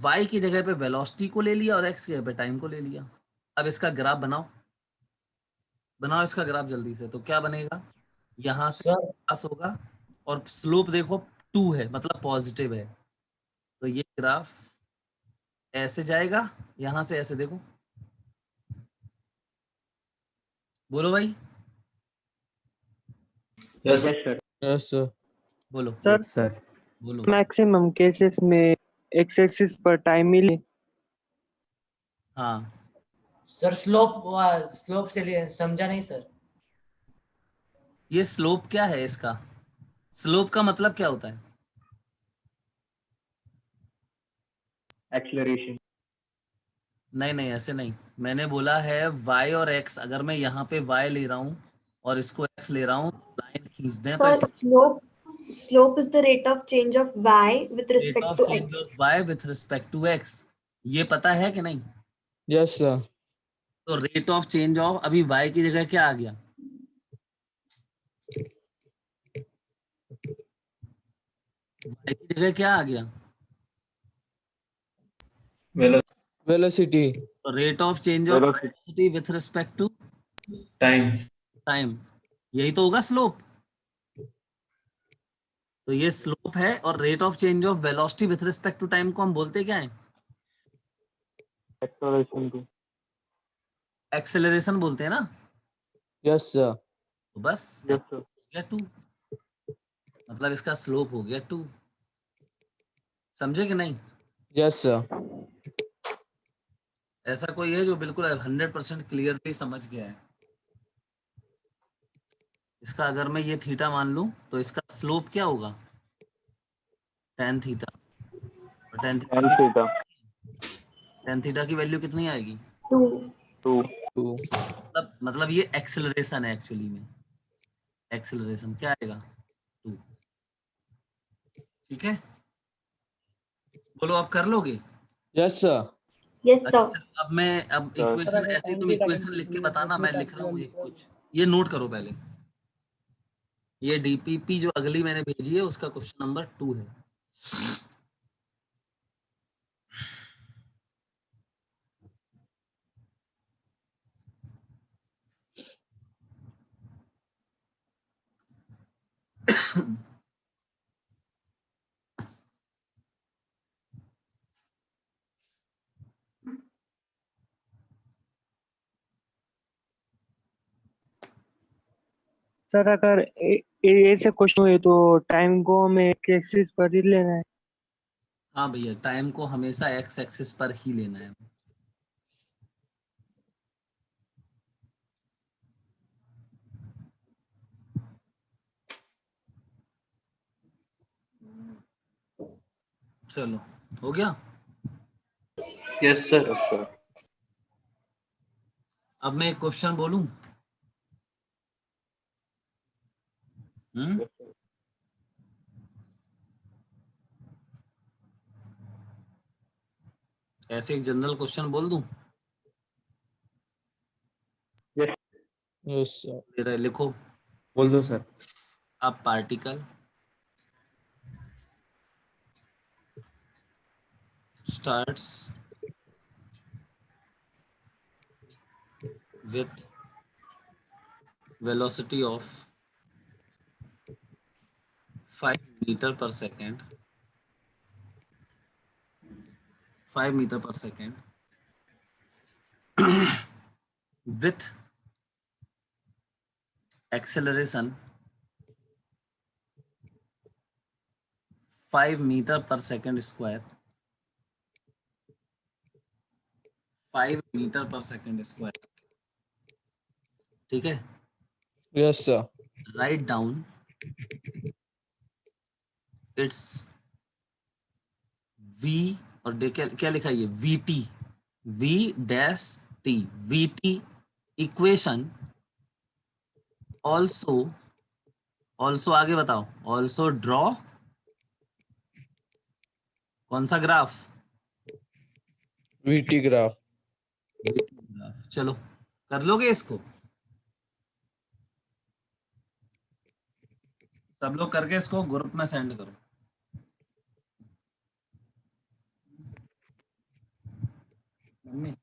y की जगह पे वेलोसिटी को ले लिया और x की जगह पे टाइम को ले लिया। अब इसका ग्राफ बनाओ, बनाओ इसका ग्राफ जल्दी से। तो क्या बनेगा, यहाँ से सर पास होगा और स्लोप देखो 2 है, मतलब पॉजिटिव है। तो ये ग्राफ ऐसे जाएगा, यहाँ से ऐसे देखो, बोलो भाई, यस सर। Yes sir. बोलो सर यस सर। बोलो। मैक्सिमम केसेस में एक्स एक्सिस पर टाइम मिले। हाँ, सर स्लोप से लिए समझा नहीं सर। ये स्लोप क्या है इसका, स्लोप का मतलब क्या होता है? एक्सेलरेशन। नहीं नहीं, ऐसे नहीं। मैंने बोला है y और x, अगर मैं यहाँ पे y ले रहा हूँ और इसको x ले रहा हूँ, लाइन खींच दें तो Sir, slope is the rate of change of y with rate respect of to change x. Of y with respect to x, ये पता है कि नहीं? Yes sir. तो रेट ऑफ चेंज ऑफ, अभी y की जगह क्या आ गया, y की जगह क्या आ गया, Velocity. तो rate of change of velocity with respect to time. Time, यही तो होगा स्लोप। तो ये स्लोप है, और rate of change of velocity with respect to time को हम बोलते क्या है, एक्सेलरेशन। एक्सेलरेशन बोलते हैं ना। Yes sir. तो बस यस सर। हो गया 2, मतलब इसका स्लोप हो गया 2। समझे कि नहीं? Yes sir. ऐसा कोई है जो बिल्कुल 100% क्लियरली समझ गया है? इसका अगर मैं ये थीटा मान लूं तो इसका स्लोप क्या होगा, tan थीटा। और tan थीटा की वैल्यू कितनी आएगी, 2. 2. मतलब ये एक्सेलरेशन है, एक्चुअली में एक्सेलरेशन क्या आएगा, 2। ठीक है, बोलो आप कर लोगे? Yes sir. Yes, sir. अच्छा, अब इक्वेशन ऐसे तुम इक्वेशन लिख के बताना, मैं लिख रहा हूँ ये कुछ, ये नोट करो पहले। ये डीपीपी जो अगली मैंने भेजी है उसका क्वेश्चन नंबर 2 है। सर अगर ऐसे क्वेश्चन हुए तो टाइम को हमें एक्सिस पर ही लेना है। हाँ भैया, टाइम को हमेशा एक्स एक्सिस पर ही लेना है। चलो हो गया। Yes sir. अब मैं एक क्वेश्चन बोलूं। ऐसे एक जनरल क्वेश्चन बोल दूं। Yes, sir. मेरा लिखो। बोल दो सर। अब particle starts with velocity of 5 meter per second, 5 meter per second with acceleration 5 meter per second square, 5 meter per second square। ठीक है। Yes, sir. Write down it's v और क्या क्या लिखा है ये vt, v dash t, vt equation also, also आगे बताओ, ऑल्सो ड्रॉ कौन सा ग्राफ? VT graph. चलो कर लोगे इसको? सब लोग करके इसको ग्रुप में सेंड करो। मम्मी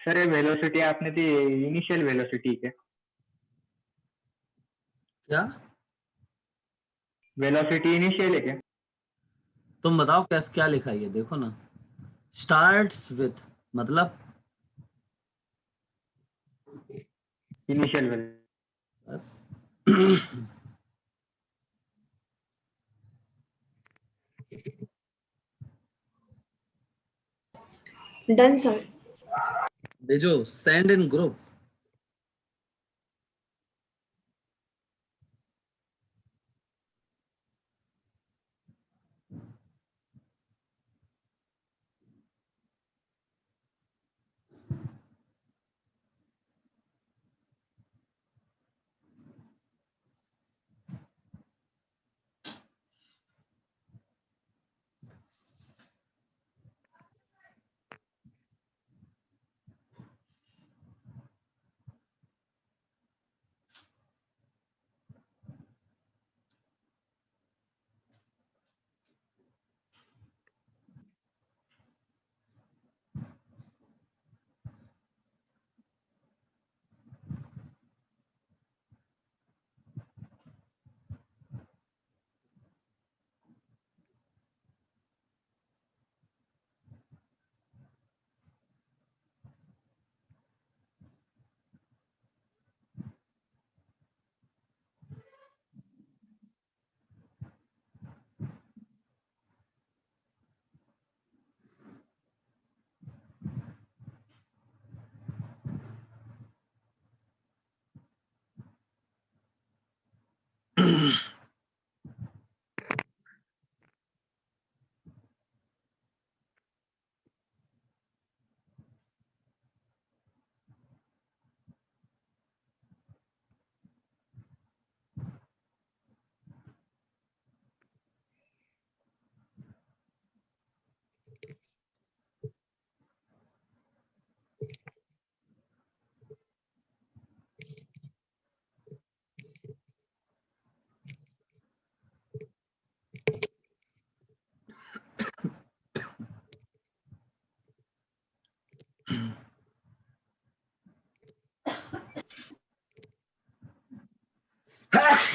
सर ये वेलोसिटी आपने दी इनिशियल वेलोसिटी क्या? क्या वेलोसिटी इनिशियल है क्या? तुम बताओ कैसे क्या लिखा है ये देखो ना। स्टार्ट्स विथ मतलब इनिशियल वेलोसिटी। बस Done, sir. भेजो सेंड इन ग्रुप।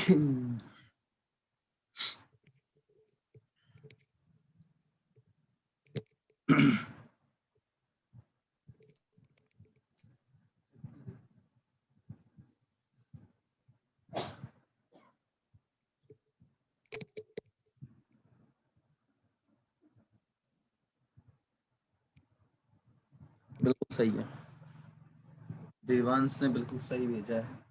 बिल्कुल सही है, देवांश ने बिल्कुल सही भेजा है।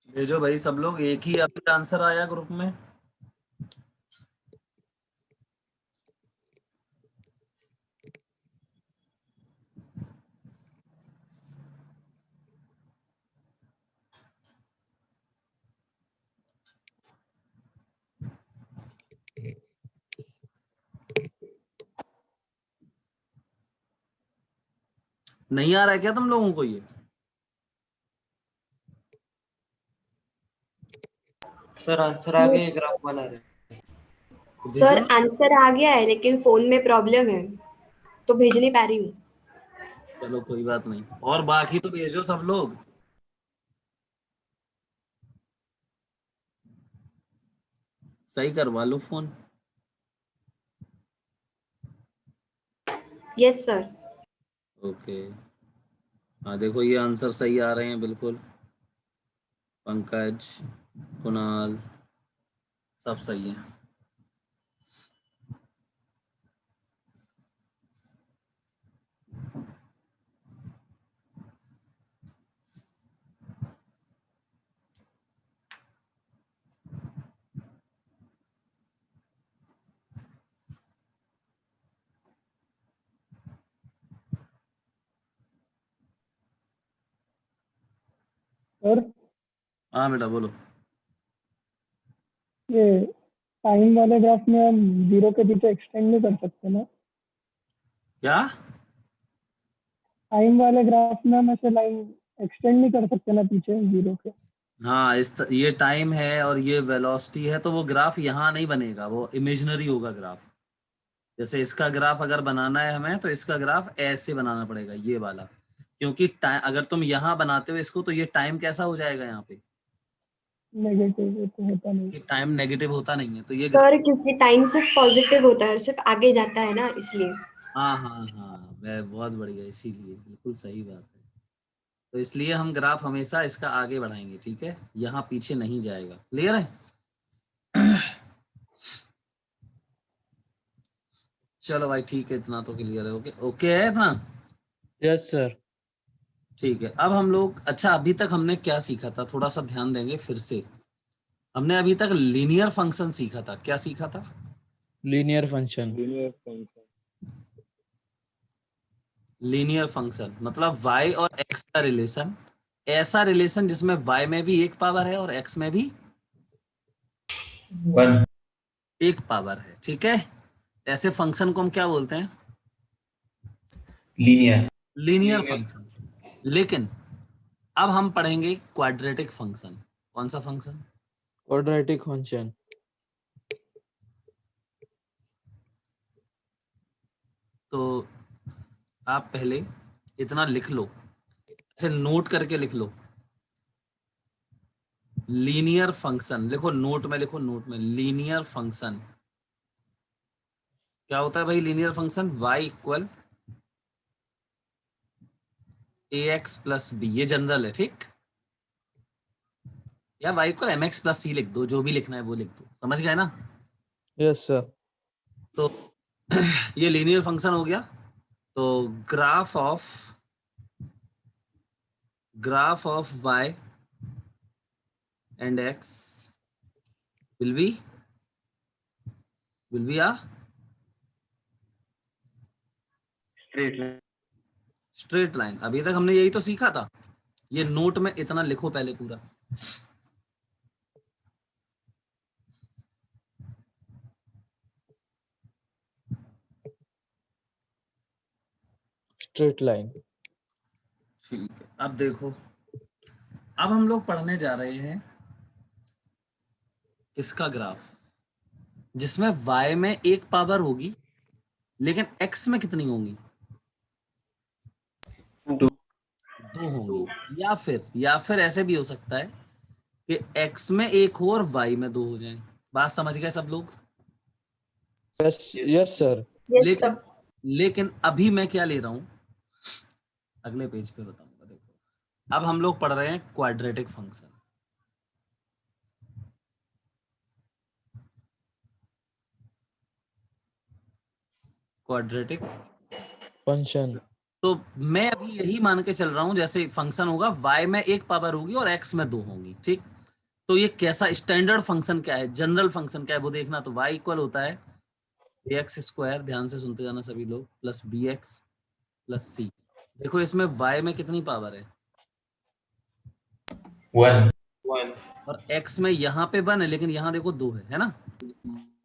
भेजो भाई सब लोग, एक ही अभी आंसर आया ग्रुप में। नहीं आ रहा है क्या तुम लोगों को ये? सर आंसर आ गए, ग्राफ बना रहे। सर आंसर आ गया है लेकिन फोन में प्रॉब्लम है तो भेज नहीं पा रही हूँ। चलो कोई बात नहीं, और बाकी तो भेजो सब लोग। सही करवा लो फोन। Yes sir. ओके, हाँ देखो ये आंसर सही आ रहे हैं बिल्कुल। पंकज, कुणाल, सब सही है। सर हाँ बेटा बोलो। ये टाइम वाले ग्राफ में हम जीरो के पीछे एक्सटेंड नहीं कर सकते ना? क्या? टाइम वाले ग्राफ में हम ऐसे लाइन एक्सटेंड नहीं कर सकते ना पीछे जीरो के? हाँ ये टाइम है और ये वेलोसिटी है, तो वो ग्राफ यहाँ नहीं बनेगा, वो इमेजिनरी होगा ग्राफ। जैसे इसका ग्राफ अगर बनाना है हमें तो इसका ग्राफ ऐसे बनाना पड़ेगा, ये वाला। क्योंकि टाइम अगर तुम यहाँ बनाते हो इसको तो ये टाइम कैसा हो जाएगा यहाँ पे, नेगेटिव तो होता नहीं। कि टाइम नेगेटिव होता नहीं है, तो ये सर क्योंकि टाइम सिर्फ पॉजिटिव होता है, सिर्फ आगे जाता है ना, इसलिए। हाँ हाँ हाँ, मैं बहुत बढ़िया, इसीलिए बिल्कुल सही बात है। तो इसलिए हम ग्राफ हमेशा इसका आगे बढ़ाएंगे, ठीक है, यहाँ पीछे नहीं जाएगा। क्लियर है? चलो भाई ठीक है, इतना तो क्लियर है। ओके ओके है इतना? Yes sir. ठीक है, अब हम लोग, अच्छा अभी तक हमने क्या सीखा था, थोड़ा सा ध्यान देंगे फिर से। हमने अभी तक लीनियर फंक्शन सीखा था। क्या सीखा था? Linear function. लीनियर फंक्शन मतलब y और x का रिलेशन, ऐसा रिलेशन जिसमें y में भी एक पावर है और x में भी 1 एक पावर है, ठीक है। ऐसे फंक्शन को हम क्या बोलते हैं? लीनियर। Linear function. लेकिन अब हम पढ़ेंगे क्वाड्रेटिक फंक्शन। कौन सा फंक्शन? Quadratic function. तो आप पहले इतना लिख लो, ऐसे नोट करके लिख लो। लीनियर फंक्शन लिखो, नोट में लिखो, नोट में लीनियर फंक्शन क्या होता है भाई? Linear function y equal ax plus b, ये जनरल है, ठीक। या y equal mx plus c लिख दो, जो भी लिखना है वो लिख दो, समझ गए ना? Yes sir. तो ये लीनियर फंक्शन हो गया। तो graph of y and x will be a straight line. अभी तक हमने यही तो सीखा था। ये नोट में इतना लिखो पहले पूरा। Straight line. ठीक है, अब देखो, अब हम लोग पढ़ने जा रहे हैं इसका ग्राफ, जिसमें y में एक पावर होगी लेकिन x में कितनी होंगी? दो होंगी। या फिर ऐसे भी हो सकता है कि x में एक हो और y में दो हो जाए। बात समझ गए सब लोग? Yes, yes, sir. Yes, लेकिन sir. लेकिन अभी मैं क्या ले रहा हूं, अगले पेज पे बताऊंगा। देखो, अब हम लोग पढ़ रहे हैं क्वाड्रेटिक फंक्शन। Quadratic Function. तो मैं अभी यही मान के चल रहा हूं, जैसे फंक्शन होगा y में एक पावर होगी और x में दो होंगी, ठीक? तो ये कैसा स्टैंडर्ड फंक्शन क्या है, जनरल फंक्शन क्या है वो देखना। तो y इक्वल होता है ax स्क्वायर, ध्यान से सुनते जाना सभी लोग, प्लस bx प्लस c। देखो इसमें y में कितनी पावर है? 1 और x में यहाँ पे 1 है, लेकिन यहाँ देखो 2 है ना?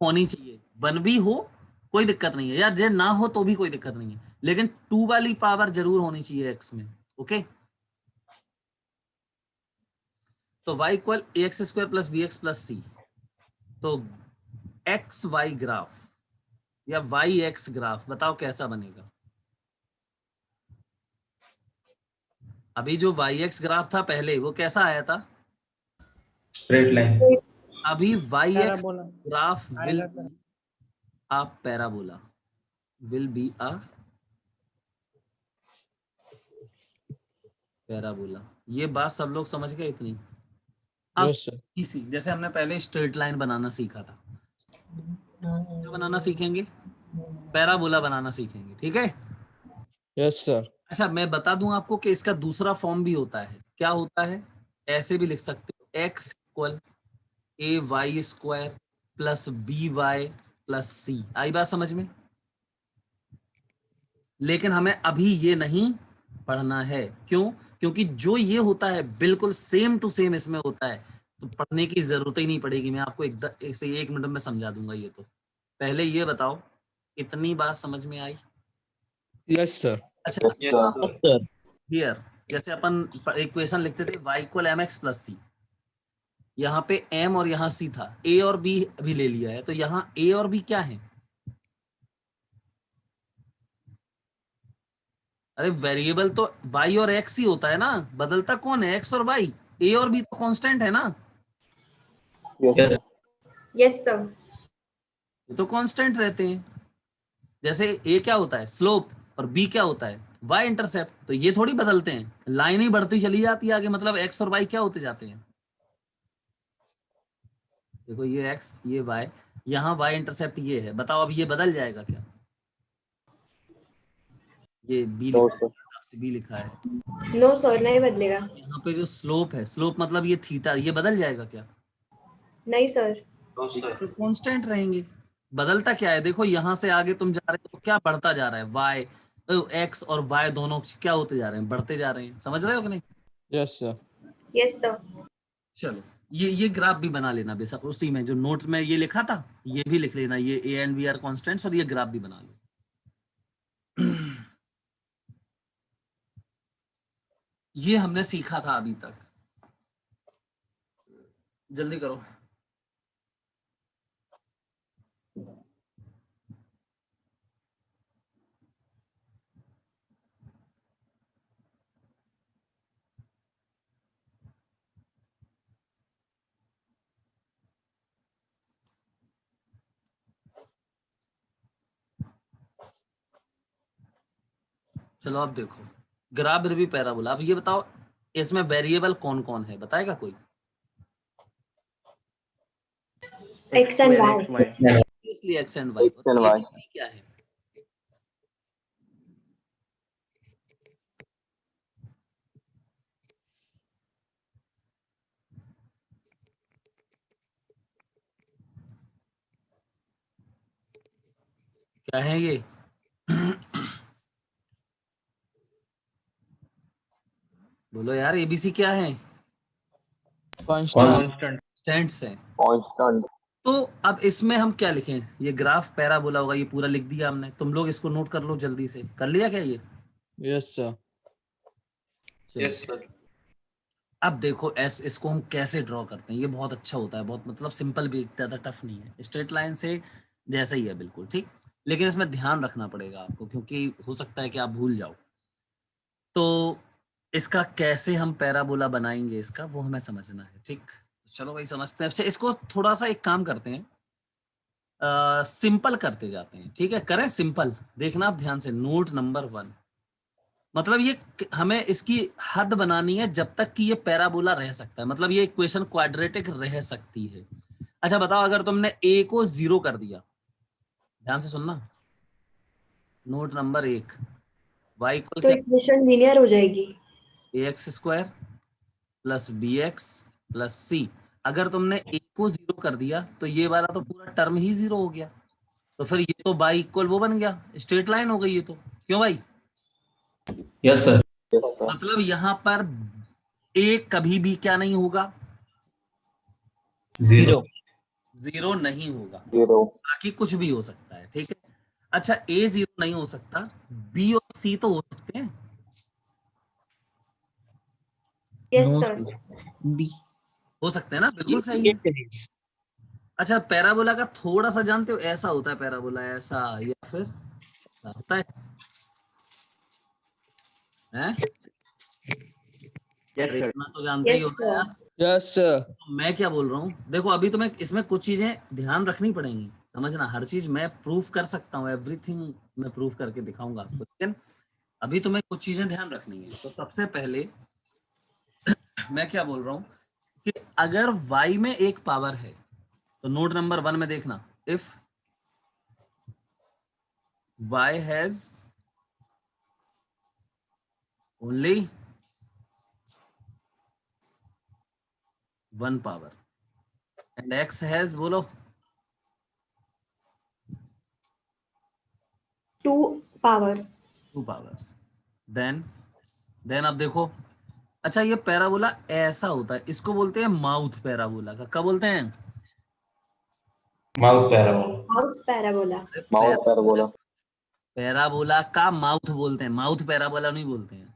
होनी चाहिए, 1 भी हो कोई दिक्कत नहीं है, या जे ना हो तो भी कोई दिक्कत नहीं है, लेकिन 2 वाली पावर जरूर होनी चाहिए x में। ओके, तो y equal ax square plus bx plus c। तो एक्स वाई ग्राफ या वाई एक्स ग्राफ बताओ कैसा बनेगा? अभी जो वाई एक्स ग्राफ था पहले, वो कैसा आया था? Straight line. अभी Y X parabola graph will आएगा सर। A parabola, will be a parabola. ये बात सब लोग समझ गए इतनी? अब Yes, sir. इसी जैसे हमने पहले स्ट्रेट लाइन बनाना सीखा था, क्या बनाना सीखेंगे? पैराबोला बनाना सीखेंगे, ठीक है? Yes, sir. अच्छा, मैं बता दूं आपको कि इसका दूसरा फॉर्म भी होता है। क्या होता है? ऐसे भी लिख सकते हो, X equal A Y square plus B Y plus C. आई बात समझ में? लेकिन हमें अभी ये नहीं पढ़ना है। क्यों? क्योंकि जो ये होता है बिल्कुल सेम टू सेम इसमें होता है, तो पढ़ने की जरूरत ही नहीं पड़ेगी। मैं आपको एक मिनट में समझा दूंगा ये। तो पहले ये बताओ, इतनी बात समझ में आई? Yes, sir. अच्छा, Yes, sir. हियर जैसे अपन इक्वेशन लिखते थे y equal m x plus c, यहाँ पे m और यहाँ c था, a और b भी ले लिया है, तो यहाँ a और b क्या है? अरे वेरिएबल तो y और x ही होता है ना, बदलता कौन है? x और y। a और b तो कांस्टेंट है ना? Yes. Yes, sir. ये तो कांस्टेंट रहते हैं। जैसे a क्या होता है? स्लोप, और b क्या होता है? y intercept. तो ये थोड़ी बदलते हैं, लाइन ही बढ़ती चली जाती है आगे, मतलब x और y क्या होते जाते हैं? देखो ये x ये y, यहाँ y इंटरसेप्ट ये है। बताओ अब ये बदल जाएगा क्या? ये b लिखा है, से b लिखा है, No, sir, नहीं बदलेगा। यहाँ पे जो स्लोप है, स्लोप मतलब ये थीटा, ये बदल जाएगा क्या? नहीं सर। No, sir. तो कांस्टेंट रहेंगे। बदलता क्या है? देखो यहाँ से आगे तुम जा रहे हो तो क्या बढ़ता जा रहा है? y x और y दोनों क्या होते जा रहे हैं? बढ़ते जा रहे हैं। समझ रहे हो कि नहीं? Yes, sir. Yes, sir. चलो, ये ग्राफ भी बना लेना बेशक, उसी में जो नोट में ये लिखा था ये भी लिख लेना, ये a and b are constants, और ये ग्राफ भी बना लो। ये हमने सीखा था अभी तक, जल्दी करो। चलो अब देखो, ग्राफ भी पैराबोला। अब ये बताओ इसमें वेरिएबल कौन कौन है, बताएगा कोई? X and Y. इसलिए एक्स एंड वाई। क्या है? क्या है ये? बोलो यार, एबीसी क्या है? Constant. कांस्टेंट्स हैं। तो अब इसमें हम क्या लिखें? ये ग्राफ पैराबोला होगा, ये पूरा लिख दिया हमने। तुम लोग इसको नोट कर लो जल्दी से। कर लिया क्या ये? Yes, sir. चलो, यस सर। अब देखो एस इसको हम कैसे ड्रॉ करते हैं। ये बहुत अच्छा होता है, बहुत मतलब सिंपल भी, ज़्यादा टफ नहीं है, स्ट्रेट लाइन से जैसा ही है बिल्कुल ठीक। लेकिन इसमें ध्यान रखना पड़ेगा आपको, क्योंकि हो सकता है कि आप भूल जाओ। तो इसका कैसे हम पैराबोला बनाएंगे इसका, वो हमें समझना है ठीक। चलो भाई समझते हैं। अच्छा, इसको थोड़ा सा एक काम करते हैं, सिंपल करते जाते हैं, ठीक है। करें सिंपल, देखना आप ध्यान से, नोट नंबर 1। मतलब ये हमें इसकी हद बनानी है जब तक कि ये पैराबोला रह सकता है, मतलब ये इक्वेशन क्वाड्रेटिक रह सकती है। अच्छा बताओ, अगर तुमने a को 0 कर दिया, ध्यान से सुनना, नोट नंबर 1, y इक्वल तो क्या, इक्वेशन लीनियर हो जाएगी। ax square plus bx plus c। अगर तुमने a को 0 कर दिया तो ये वाला तो पूरा टर्म ही 0 हो गया, तो फिर ये तो y इक्वल वो बन गया, स्ट्रेट लाइन हो गई ये तो। क्यों भाई? Yes sir. मतलब यहाँ पर a कभी भी क्या नहीं होगा, जीरो। 0 नहीं होगा, Zero. बाकी कुछ भी हो सकता है, ठीक है। अच्छा, a 0 नहीं हो सकता, b और c तो हो सकते हैं। Yes sir. हो सकते हैं ना, बिल्कुल सही है। अच्छा, पैराबोला का थोड़ा सा जानते हो, ऐसा होता है पैराबोला, ऐसा, या फिर ऐसा होता है, हैं? यस अरे सर। इतना तो जानते ही यस होता है यार। Yes, sir. मैं क्या बोल रहा हूँ, देखो अभी तुम्हें इसमें कुछ चीजें ध्यान रखनी पड़ेंगी, समझना। हर चीज मैं प्रूफ कर सकता हूँ, एवरीथिंग मैं प्रूफ करके दिखाऊंगा आपको, लेकिन अभी तुम्हें कुछ चीजें ध्यान रखनी है। तो सबसे पहले मैं क्या बोल रहा हूँ कि अगर y में एक पावर है, तो नोट नंबर 1 में देखना, if y has only 1 power and x has, बोलो, 2 पावर। 2 पावर्स, देन अब देखो। अच्छा, ये पैराबोला ऐसा होता है, इसको बोलते हैं माउथ पैराबोला का। क्या बोलते हैं? Mouth parabola. Mouth parabola. Mouth parabola. Parabola का माउथ बोलते हैं, माउथ पैराबोला नहीं बोलते हैं।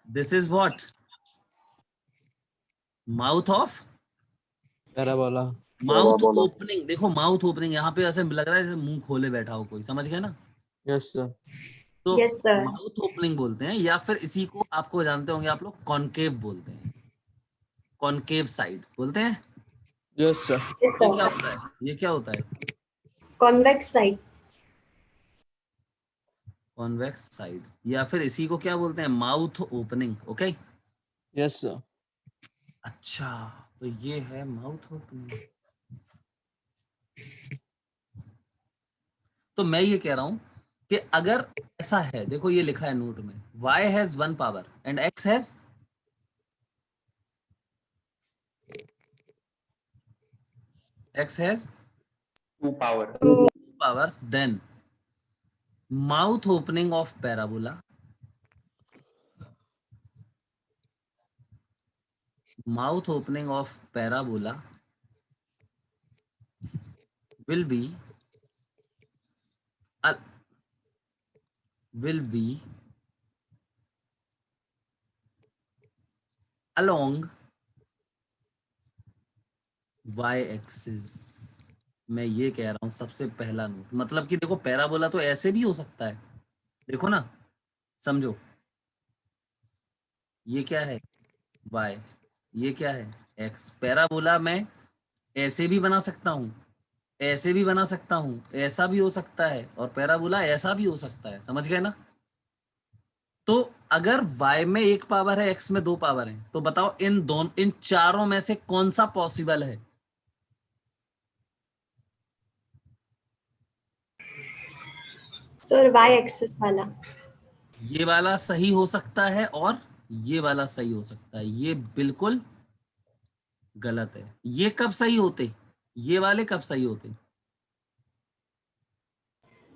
This is what, mouth of, Parabola. Mouth Parabola. Opening. देखो माउथ ओपनिंग, यहाँ पे ऐसे लग रहा है जैसे मुंह खोले बैठा हो कोई, समझ गए ना? Yes, sir. तो यस सर। माउथ ओपनिंग बोलते हैं, या फिर इसी को आपको जानते होंगे आप लोग, कॉनकेव बोलते हैं, कॉनकेव साइड बोलते हैं। Yes, sir. यस ये क्या सर। होता है, ये क्या होता है? Convex side. कॉन्वेक्स साइड, या फिर इसी को क्या बोलते हैं, mouth opening. Okay, Yes, sir. अच्छा, तो ये है माउथ ओपनिंग। तो मैं ये कह रहा हूं कि अगर ऐसा है, देखो ये लिखा है नोट में, y has 1 power and x has, x has 2 power. 2 powers, then mouth opening of parabola, mouth opening of parabola will be along y axis। मैं ये कह रहा हूं सबसे पहला नोट, मतलब कि देखो पैराबोला तो ऐसे भी हो सकता है, देखो ना, समझो, ये क्या है y, ये क्या है x। पैराबोला मैं ऐसे भी बना सकता हूँ, ऐसे भी बना सकता हूँ, ऐसा भी हो सकता है, और पैराबोला ऐसा भी हो सकता है, समझ गए ना? तो अगर y में 1 पावर है, x में 2 पावर है, तो बताओ इन चारों में से कौन सा पॉसिबल है? सर वाई एक्सिस वाला। ये वाला सही हो सकता है और ये वाला सही हो सकता है, ये बिल्कुल गलत है। ये कब सही होते, ये वाले कब सही होते?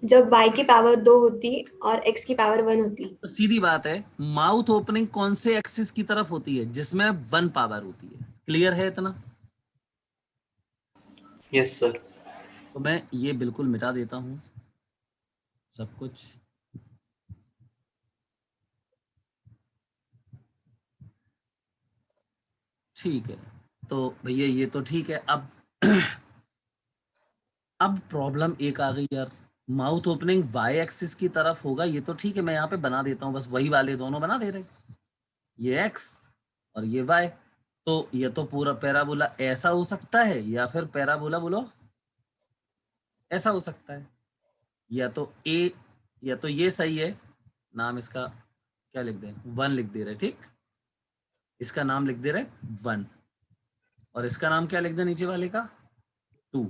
जब y की पावर 2 होती और x की पावर 1 होती। तो सीधी बात है, माउथ ओपनिंग कौन से एक्सिस की तरफ होती है, जिसमें 1 पावर होती है। क्लियर है इतना? Yes sir. तो मैं ये बिल्कुल मिटा देता हूं सब कुछ, ठीक है, तो भैया ये तो ठीक है। अब प्रॉब्लम एक आ गई यार, माउथ ओपनिंग वाई एक्सिस की तरफ होगा, ये तो ठीक है, मैं यहाँ पे बना देता हूँ, बस वही वाले दोनों बना दे रहे, ये एक्स और ये वाई। तो ये तो पूरा पैराबोला ऐसा हो सकता है, या फिर पैराबोला बोलो ऐसा हो सकता है, या तो ए, या तो ये सही है। नाम इसका क्या लिख दें, 1 लिख दे रहे, ठीक, इसका नाम लिख दे रहे 1, और इसका नाम क्या लिख दे नीचे वाले का 2।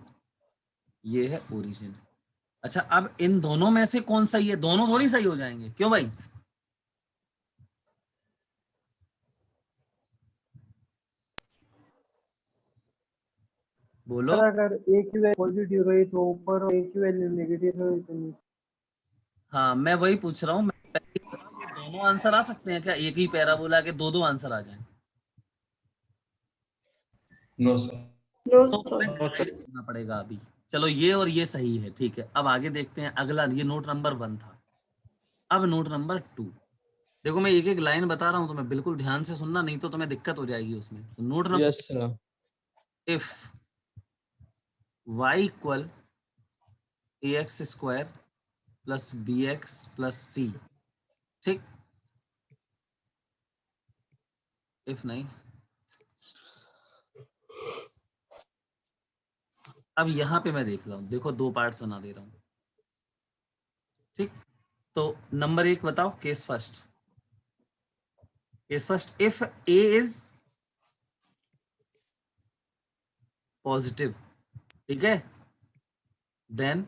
ये है ओरिजिन। अच्छा, अब इन दोनों में से कौन सही है? दोनों थोड़ी सही हो जाएंगे, क्यों भाई? बोलो। सर अगर एक ही वैल्यू पॉजिटिव रही तो ऊपर और एक ही वैल्यू नेगेटिव रही तो नीचे। हाँ, मैं वही पूछ रहा हूँ, मैं पहले ही बताऊं, ये दोनों आंसर आ सकते हैं क्या? एक ही पैराबोला के दो दो आंसर आ जाएं? No sir. नो तो सर। हमें ट्राई करना पड़ेगा अभी। चलो, ये और ये सही है, ठीक है। अब आगे देखते हैं अगला। ये नोट नंबर 1 था, अब नोट नंबर 2। देखो, मैं एक एक लाइन बता रहा हूँ, तुम्हें बिल्कुल ध्यान से सुनना, नहीं तो तुम्हें दिक्कत हो जाएगी उसमें। तो note number, Yes, sir. If y equal ax square plus bx plus c, ठीक, इफ नहीं, अब यहाँ पे मैं देख रहा हूँ, देखो 2 पार्ट्स बना दे रहा हूँ, ठीक। तो नंबर 1 बताओ, case first. Case first, if a is positive, ठीक है, देन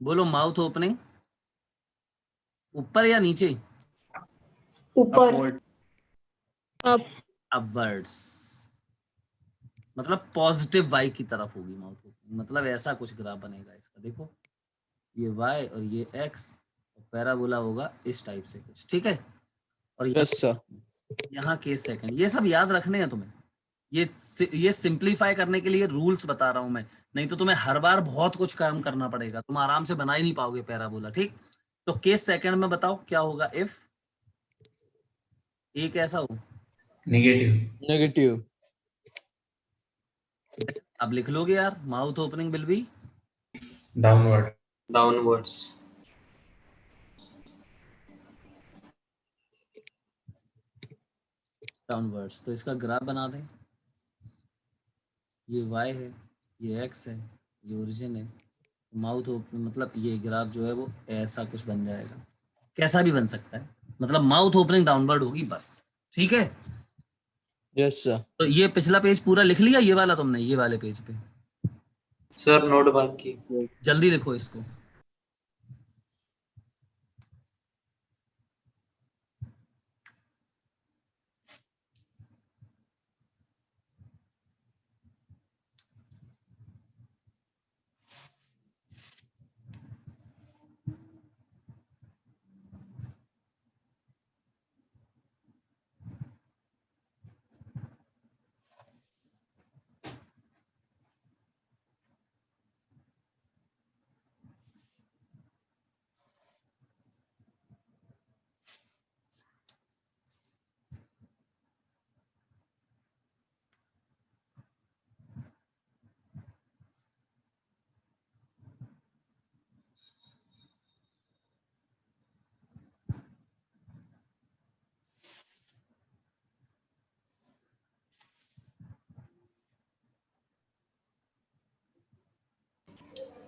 बोलो माउथ ओपनिंग ऊपर या नीचे? ऊपर। अपवर्ड। अपवर्ड्स, मतलब पॉजिटिव y की तरफ होगी माउथ ओपनिंग, मतलब ऐसा कुछ ग्राफ बनेगा इसका। देखो, ये y और ये x, पैराबोला होगा इस टाइप से कुछ, ठीक है। और Yes, sir. यहाँ केस सेकंड, ये सब याद रखने हैं तुम्हें। ये सिंप्लीफाई करने के लिए रूल्स बता रहा हूं मैं, नहीं तो तुम्हें हर बार बहुत कुछ काम करना पड़ेगा, तुम आराम से बना ही नहीं पाओगे पैराबोला, ठीक। तो केस सेकंड में बताओ क्या होगा, इफ ए कैसा हो, नेगेटिव। Negative. अब लिख लोगे यार, mouth opening will be downward. Downwards. Downwards. तो इसका ग्राफ बना दें, ये y है, ये x है, ये ओरिजिन है, माउथ ओपन, मतलब ये ग्राफ जो है वो ऐसा कुछ बन जाएगा, कैसा भी बन सकता है, मतलब माउथ ओपनिंग डाउनवर्ड होगी बस, ठीक है। Yes, sir. तो ये पिछला पेज पूरा लिख लिया, ये वाला तुमने, ये वाले पेज पे सर नोट बाकी। जल्दी लिखो इसको।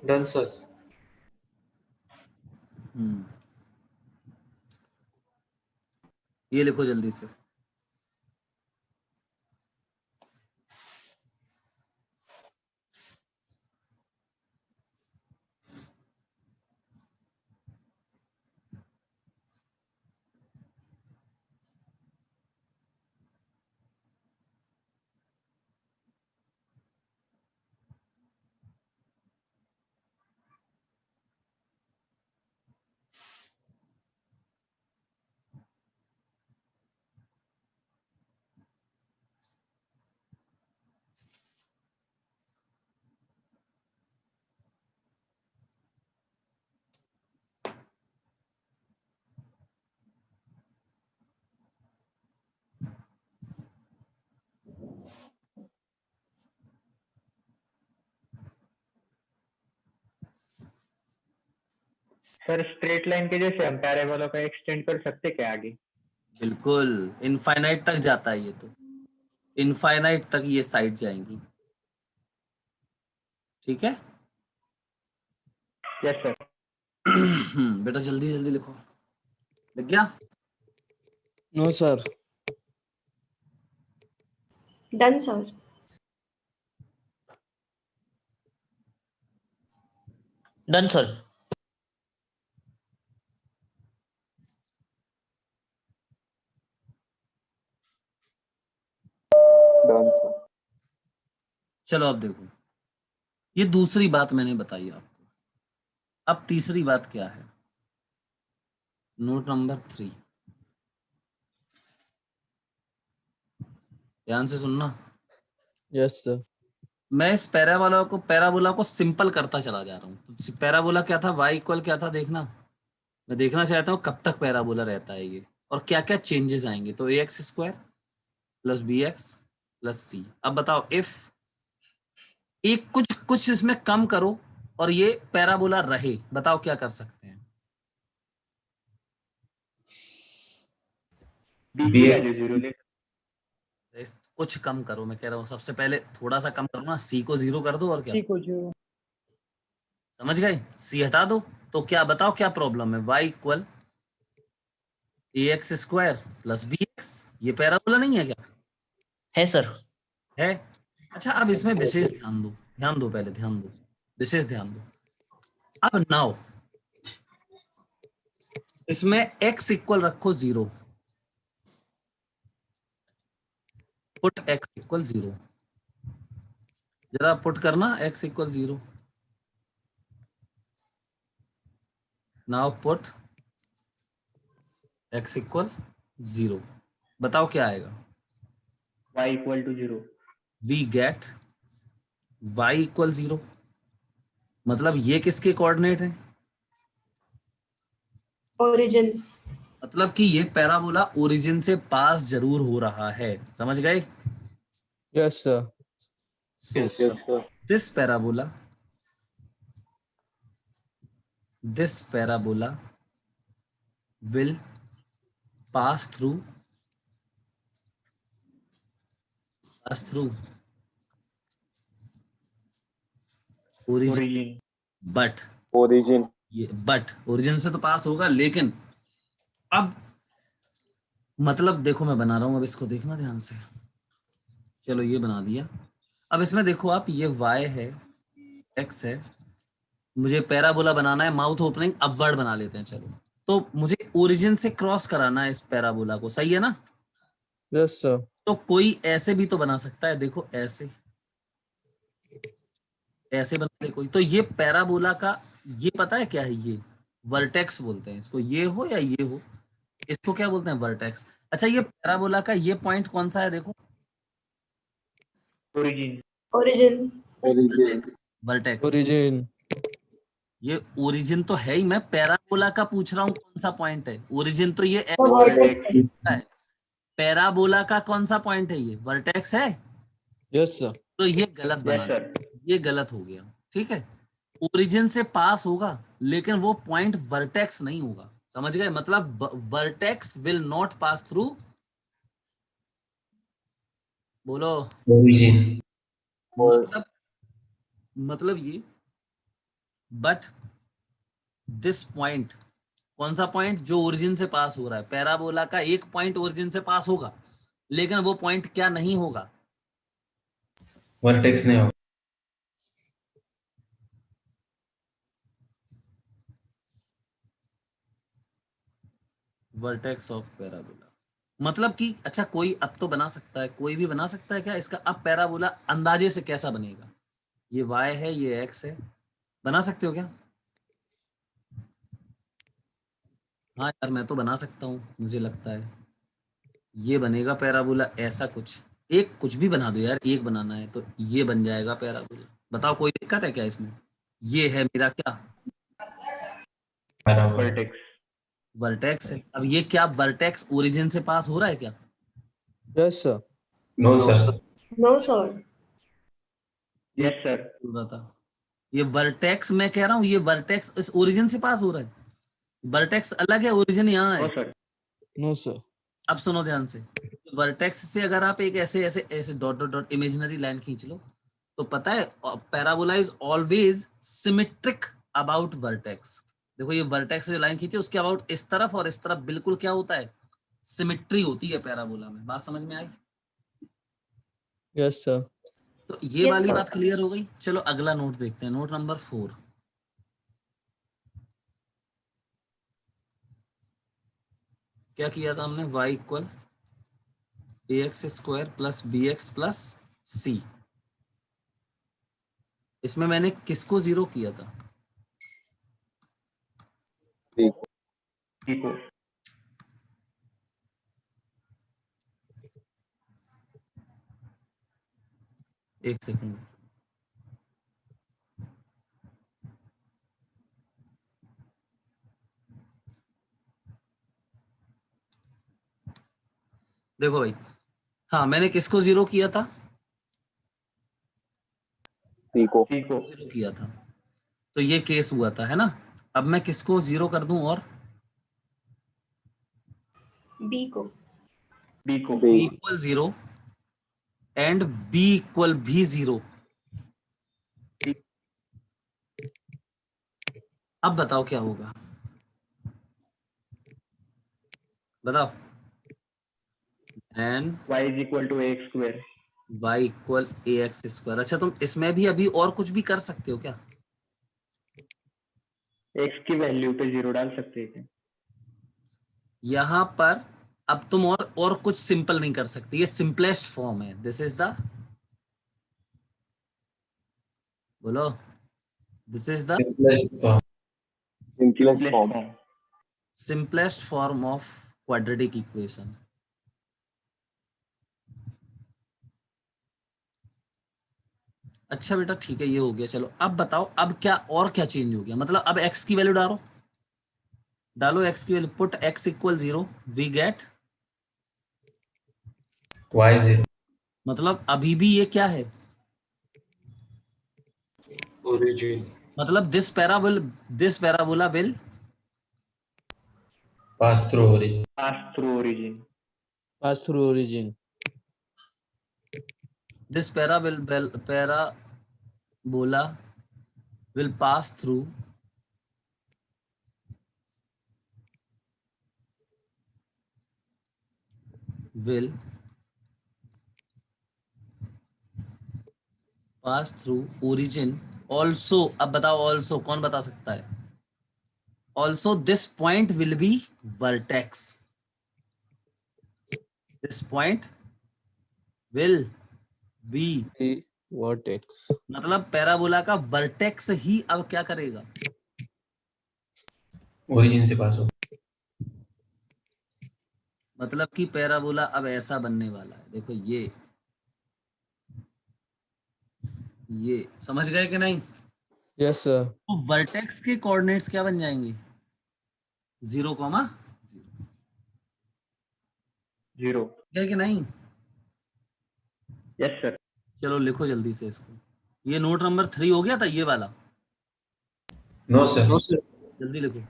Done sir. ये लिखो जल्दी से। सर स्ट्रेट लाइन के जैसे हम पैराबोला का एक्सटेंड कर सकते क्या आगे? बिल्कुल इनफाइनाइट तक जाता है ये, तो इनफाइनाइट तक ये साइड जाएंगी। ठीक है यस सर। बेटा जल्दी जल्दी लिखो। लिख गया? No, sir. Done sir. Done sir. चलो अब देखो, ये दूसरी बात मैंने बताई आपको। अब तीसरी बात क्या है? नोट नंबर 3, ध्यान से सुनना। Yes, sir. मैं इस पैराबोला को सिंपल करता चला जा रहा हूँ। तो पैराबोला क्या था, y इक्वल क्या था देखना। मैं देखना चाहता हूँ कब तक पैराबोला रहता है ये, और क्या क्या चेंजेस आएंगे। तो ax² + bx + c। अब बताओ इफ एक कुछ इसमें कम करो और ये पैराबोला रहे, बताओ क्या कर सकते हैं? b की वैल्यू 0 ले। कुछ कम करो, मैं कह रहा हूँ सबसे पहले थोड़ा सा कम करो ना, c को 0 कर दो और क्या, सी को 0। समझ गए? c हटा दो। तो क्या बताओ क्या प्रॉब्लम है? y equal ax² + bx। ये पैराबोला नहीं है क्या? है सर। है। अच्छा अब इसमें विशेष ध्यान दो, पहले ध्यान दो, विशेष ध्यान दो। अब नाउ इसमें x इक्वल रखो 0, पुट x इक्वल 0। जरा पुट करना x equal 0। Now put x equal 0। बताओ क्या आएगा? y = 0। We get y equal 0। मतलब ये किसके कोऑर्डिनेट है? ओरिजिन। मतलब कि ये पैराबोला ओरिजिन से पास जरूर हो रहा है, समझ गए? Yes, sir. So this parabola will pass through origin, origin. but origin ये बट ओरिजिन से तो पास होगा, लेकिन अब मतलब देखो मैं बना रहा हूँ, अब इसको देखना ध्यान से। चलो ये बना दिया। अब इसमें देखो आप, ये y है, x है, मुझे पैराबोला बनाना है, माउथ ओपनिंग अपवर्ड बना लेते हैं। चलो तो मुझे ओरिजिन से क्रॉस कराना है इस पैराबोला को, सही है ना? Yes, sir. तो कोई ऐसे भी तो बना सकता है, देखो ऐसे बना दे कोई। तो ये पैराबोला का ये पता है क्या है? ये वर्टेक्स बोलते हैं इसको। ये हो या ये हो, इसको क्या बोलते हैं? वर्टेक्स। अच्छा ये पैराबोला का ये पॉइंट कौन सा है? देखो ओरिजिन। ओरिजिन। वर्टेक्स। Origin. ये ओरिजिन तो है ही, मैं पैराबोला का पूछ रहा हूँ कौन सा पॉइंट है। ओरिजिन तो ये तो वर्टेक्स है, पैराबोला का कौन सा पॉइंट है? ये वर्टेक्स है। Yes, sir. तो ये गलत बना यस दिया, सर। ये गलत हो गया। ठीक है, ओरिजिन से पास होगा लेकिन वो पॉइंट वर्टेक्स नहीं होगा, समझ गए? मतलब vertex will not pass through, बोलो ओरिजिन। मतलब ये, बट दिस पॉइंट, कौन सा पॉइंट? जो ओरिजिन से पास हो रहा है। पैराबोला का एक पॉइंट ओरिजिन से पास होगा, लेकिन वो पॉइंट क्या नहीं होगा? वर्टेक्स नहीं होगा। Vertex of parabola. मतलब कि अच्छा कोई अब तो बना सकता है, कोई भी बना सकता है क्या इसका? अब पैराबोला अंदाजे से कैसा बनेगा? ये y है, ये x है, बना सकते हो क्या? हाँ यार मैं तो बना सकता हूँ, मुझे लगता है ये बनेगा पैराबोला ऐसा कुछ। एक कुछ भी बना दो यार, एक बनाना है तो ये बन जाएगा पैराबोला। बताओ कोई दिक्कत है क्या इसमें? ये है मेरा क्या? वर्टेक्स। वर्टेक्स है। अब ये क्या वर्टेक्स ओरिजिन से पास हो रहा है क्या? Yes, sir. No sir. No sir. Yes sir. बोल रहा था ये वर्टेक्स, मैं कह रहा हूँ ये वर्टेक्स इस ओरिजिन से पास हो रहा है। वर्टेक्स अलग है, ओरिजिन यहाँ नो है। सर। No, sir. अब सुनो ध्यान से, वर्टेक्स से अगर आप एक ऐसे ऐसे ऐसे dot dot dot imaginary line खींच लो, तो पता है parabola is always symmetric about vertex. देखो ये वर्टेक्स जो लाइन खींचे उसके अबाउट इस तरफ और इस तरफ बिल्कुल क्या होता है, सिमेट्री होती है पैराबोला में। बात समझ में आई? Yes, sir. तो ये Yes, वाली sir. बात क्लियर हो गई। चलो अगला नोट देखते हैं, नोट नंबर 4। क्या किया था हमने, y equal ax square plus bx plus c। इसमें मैंने किसको जीरो किया था? ठीक हो। एक सेकंड। देखो भाई, हाँ मैंने किसको जीरो किया था? ठीक हो। जीरो किया था, तो ये केस हुआ था, है ना। अब मैं किसको जीरो कर दूं और B को। बी को। c equal 0 and b equal भी 0। अब बताओ क्या होगा, बताओ। And y is equal to x square. y equal ax square. अच्छा तुम इसमें भी अभी और कुछ भी कर सकते हो क्या? एक्स की वैल्यू पे 0 डाल सकते हैं क्या? यहाँ पर अब तुम और कुछ सिंपल नहीं कर सकते, ये सिंपलेस्ट फॉर्म है। दिस इज द, बोलो, this is the simplest form. Simplest form of quadratic equation. अच्छा बेटा ठीक है, ये हो गया। चलो अब बताओ, अब क्या और क्या चेंज हो गया, मतलब अब x की वैल्यू डालो, डालो x की value, put x equal 0, we get y 0 मतलब अभी भी ये क्या है, origin मतलब this parabola will pass through origin pass through origin. Pass through origin. This parabola will pass through will pass through origin also। अब बताओ also कौन बता सकता है? Also this point will be vertex, this point will be, The vertex. मतलब parabola का vertex ही अब क्या करेगा, origin से पास हो मतलब कि पैराबोला अब ऐसा बनने वाला है। देखो ये समझ गए कि नहीं? Yes, sir. तो वर्टेक्स के कोऑर्डिनेट्स क्या बन जाएंगे, 0, 0। है कि नहीं? Yes sir. चलो लिखो जल्दी से इसको। ये नोट नंबर 3 हो गया था ये वाला, no sir जल्दी लिखो।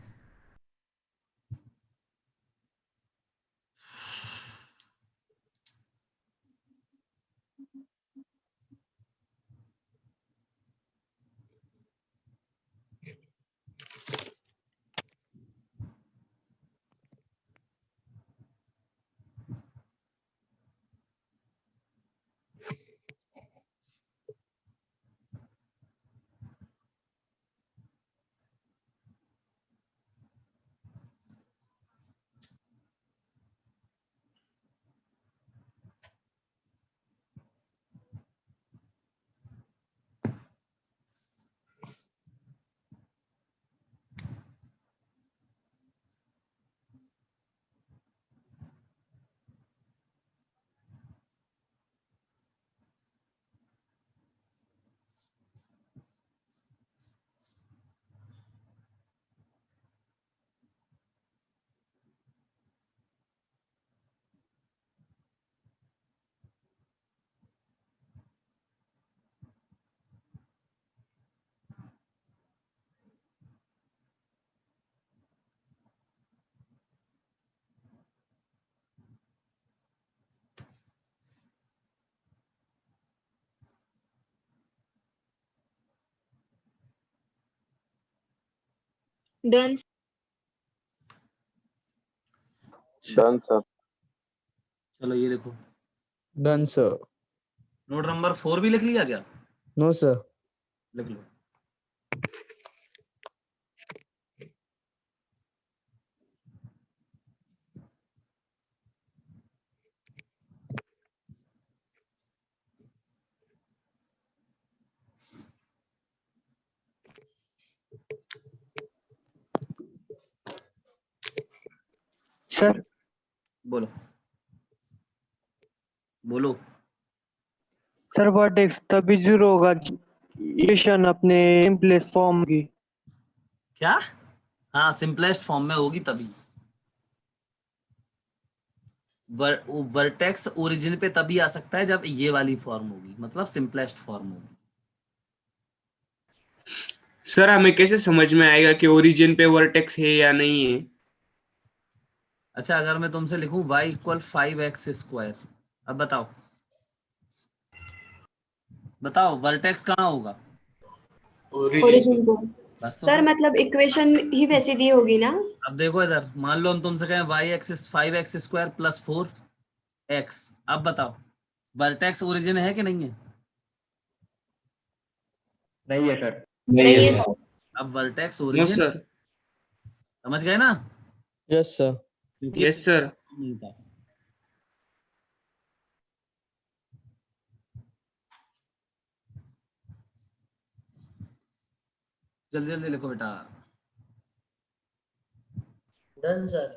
डन। Done, sir. चलो ये देखो, Done, sir. नोट नंबर 4 भी लिख लिया क्या? No, sir. लिख लो। सर बोलो बोलो। सर वर्टेक्स तभी जीरो होगा इक्वेशन अपने प्लेस फॉर्म की। क्या? हाँ, सिंपलेस्ट फॉर्म में होगी तभी। वर्टेक्स ओरिजिन पे तभी आ सकता है जब ये वाली फॉर्म होगी, मतलब सिंपलेस्ट फॉर्म होगी। सर हमें कैसे समझ में आएगा कि ओरिजिन पे वर्टेक्स है या नहीं है? अच्छा, अगर मैं तुमसे लिखूं y इक्वल 5x², अब बताओ बताओ वर्टेक्स कहाँ होगा? ओरिजिन को। बस तो सर फिर मतलब इक्वेशन ही वैसी दी होगी ना? अब देखो इधर, मान लो हम तुमसे कहें y एक्सिस 5x² + 4x, अब बताओ वर्टेक्स ओरिजिन है कि नहीं है? नहीं है सर। नहीं है सर। अब वर्टेक्स नो ओरिजिन, सर। समझ गए ना? Yes, sir. क्योंकि यस सर। नहीं था। जल्दी जल्दी लिखो बेटा। Done sir.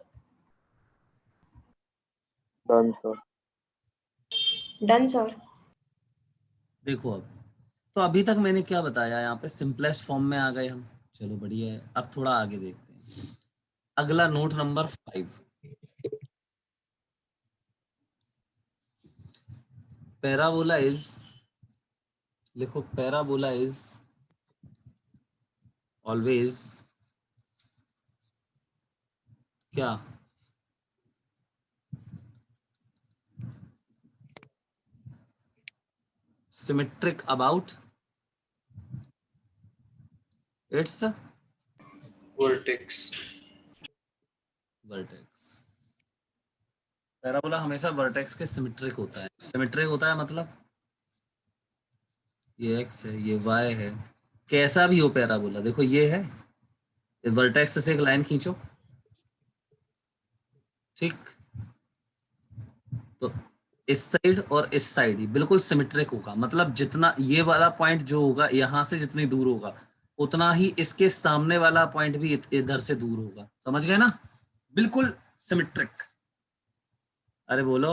Done, sir. Done sir. देखो अब, तो अभी तक मैंने क्या बताया, यहाँ पे सिंपलेस्ट फॉर्म में आ गए हम। चलो बढ़िया है, अब थोड़ा आगे देखते हैं। अगला नोट नंबर 5, पैराबोला इज, लिखो पैराबोला इज ऑलवेज क्या? Symmetric about it's vertex. Vertex. Parabola हमेशा वर्टेक्स के सिमेट्रिक होता है। सिमेट्रिक होता है मतलब ये x है, ये y है, कैसा भी हो पैराबोला। देखो ये है, वर्टेक्स से एक लाइन खींचो, ठीक, तो इस साइड और इस साइड ही बिल्कुल सिमेट्रिक होगा। मतलब जितना ये वाला पॉइंट जो होगा यहाँ से जितनी दूर होगा, उतना ही इसके सामने वाला पॉइंट भी इधर से दूर होगा। समझ गए ना? बिल्कुल सिमेट्रिक। अरे बोलो।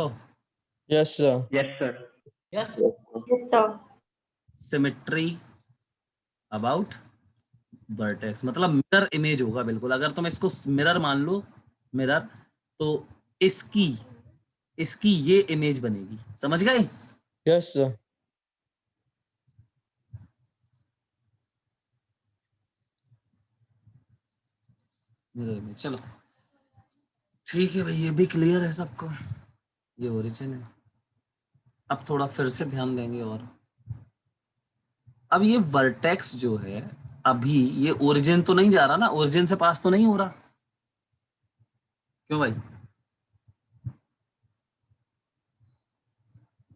Yes, sir. Yes sir. Yes. Yes sir. Symmetry about vertex मतलब मिरर इमेज होगा बिल्कुल। अगर तुम इसको मिरर मान लो, मिरर, तो इसकी इसकी ये इमेज बनेगी। समझ गए? Yes, sir. Mirror image. चलो ठीक है भाई, ये भी क्लियर है सबको, ये ओरिजिन है। अब थोड़ा फिर से ध्यान देंगे। और अब ये वर्टेक्स जो है, अभी ये ओरिजिन तो नहीं जा रहा ना, ओरिजिन से पास तो नहीं हो रहा, क्यों भाई?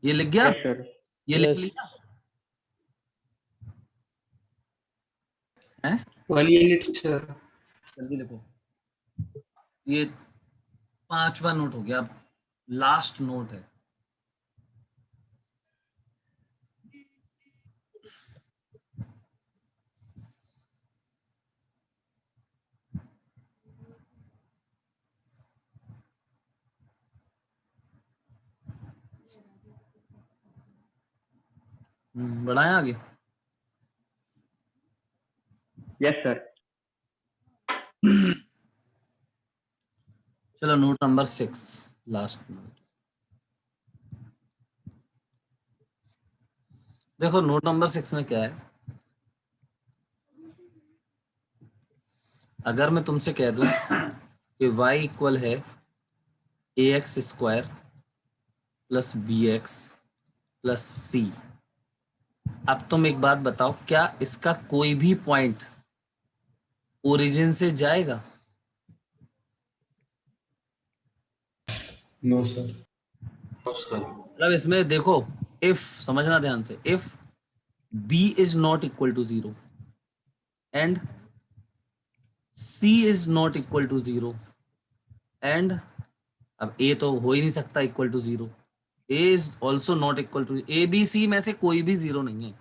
ये लिख गया, यस सर। ये लिख Yes. लिया है? 1 मिनट सर। जल्दी लिखो। ये 5वां नोट हो गया, अब लास्ट नोट है। बढ़ाएं आगे। Yes sir. चलो नोट नंबर 6, लास्ट नोट। देखो नोट नंबर 6 में क्या है। अगर मैं तुमसे कह दूं कि y इक्वल है ax² + bx + c, अब तुम एक बात बताओ, क्या इसका कोई भी पॉइंट ओरिजिन से जाएगा? No sir. मतलब इसमें देखो, इफ, समझना ध्यान से, if b is not equal to 0 and c is not equal to 0 and, अब a तो हो ही नहीं सकता equal to 0, a is also not equal to, a b c में से कोई भी 0 नहीं है।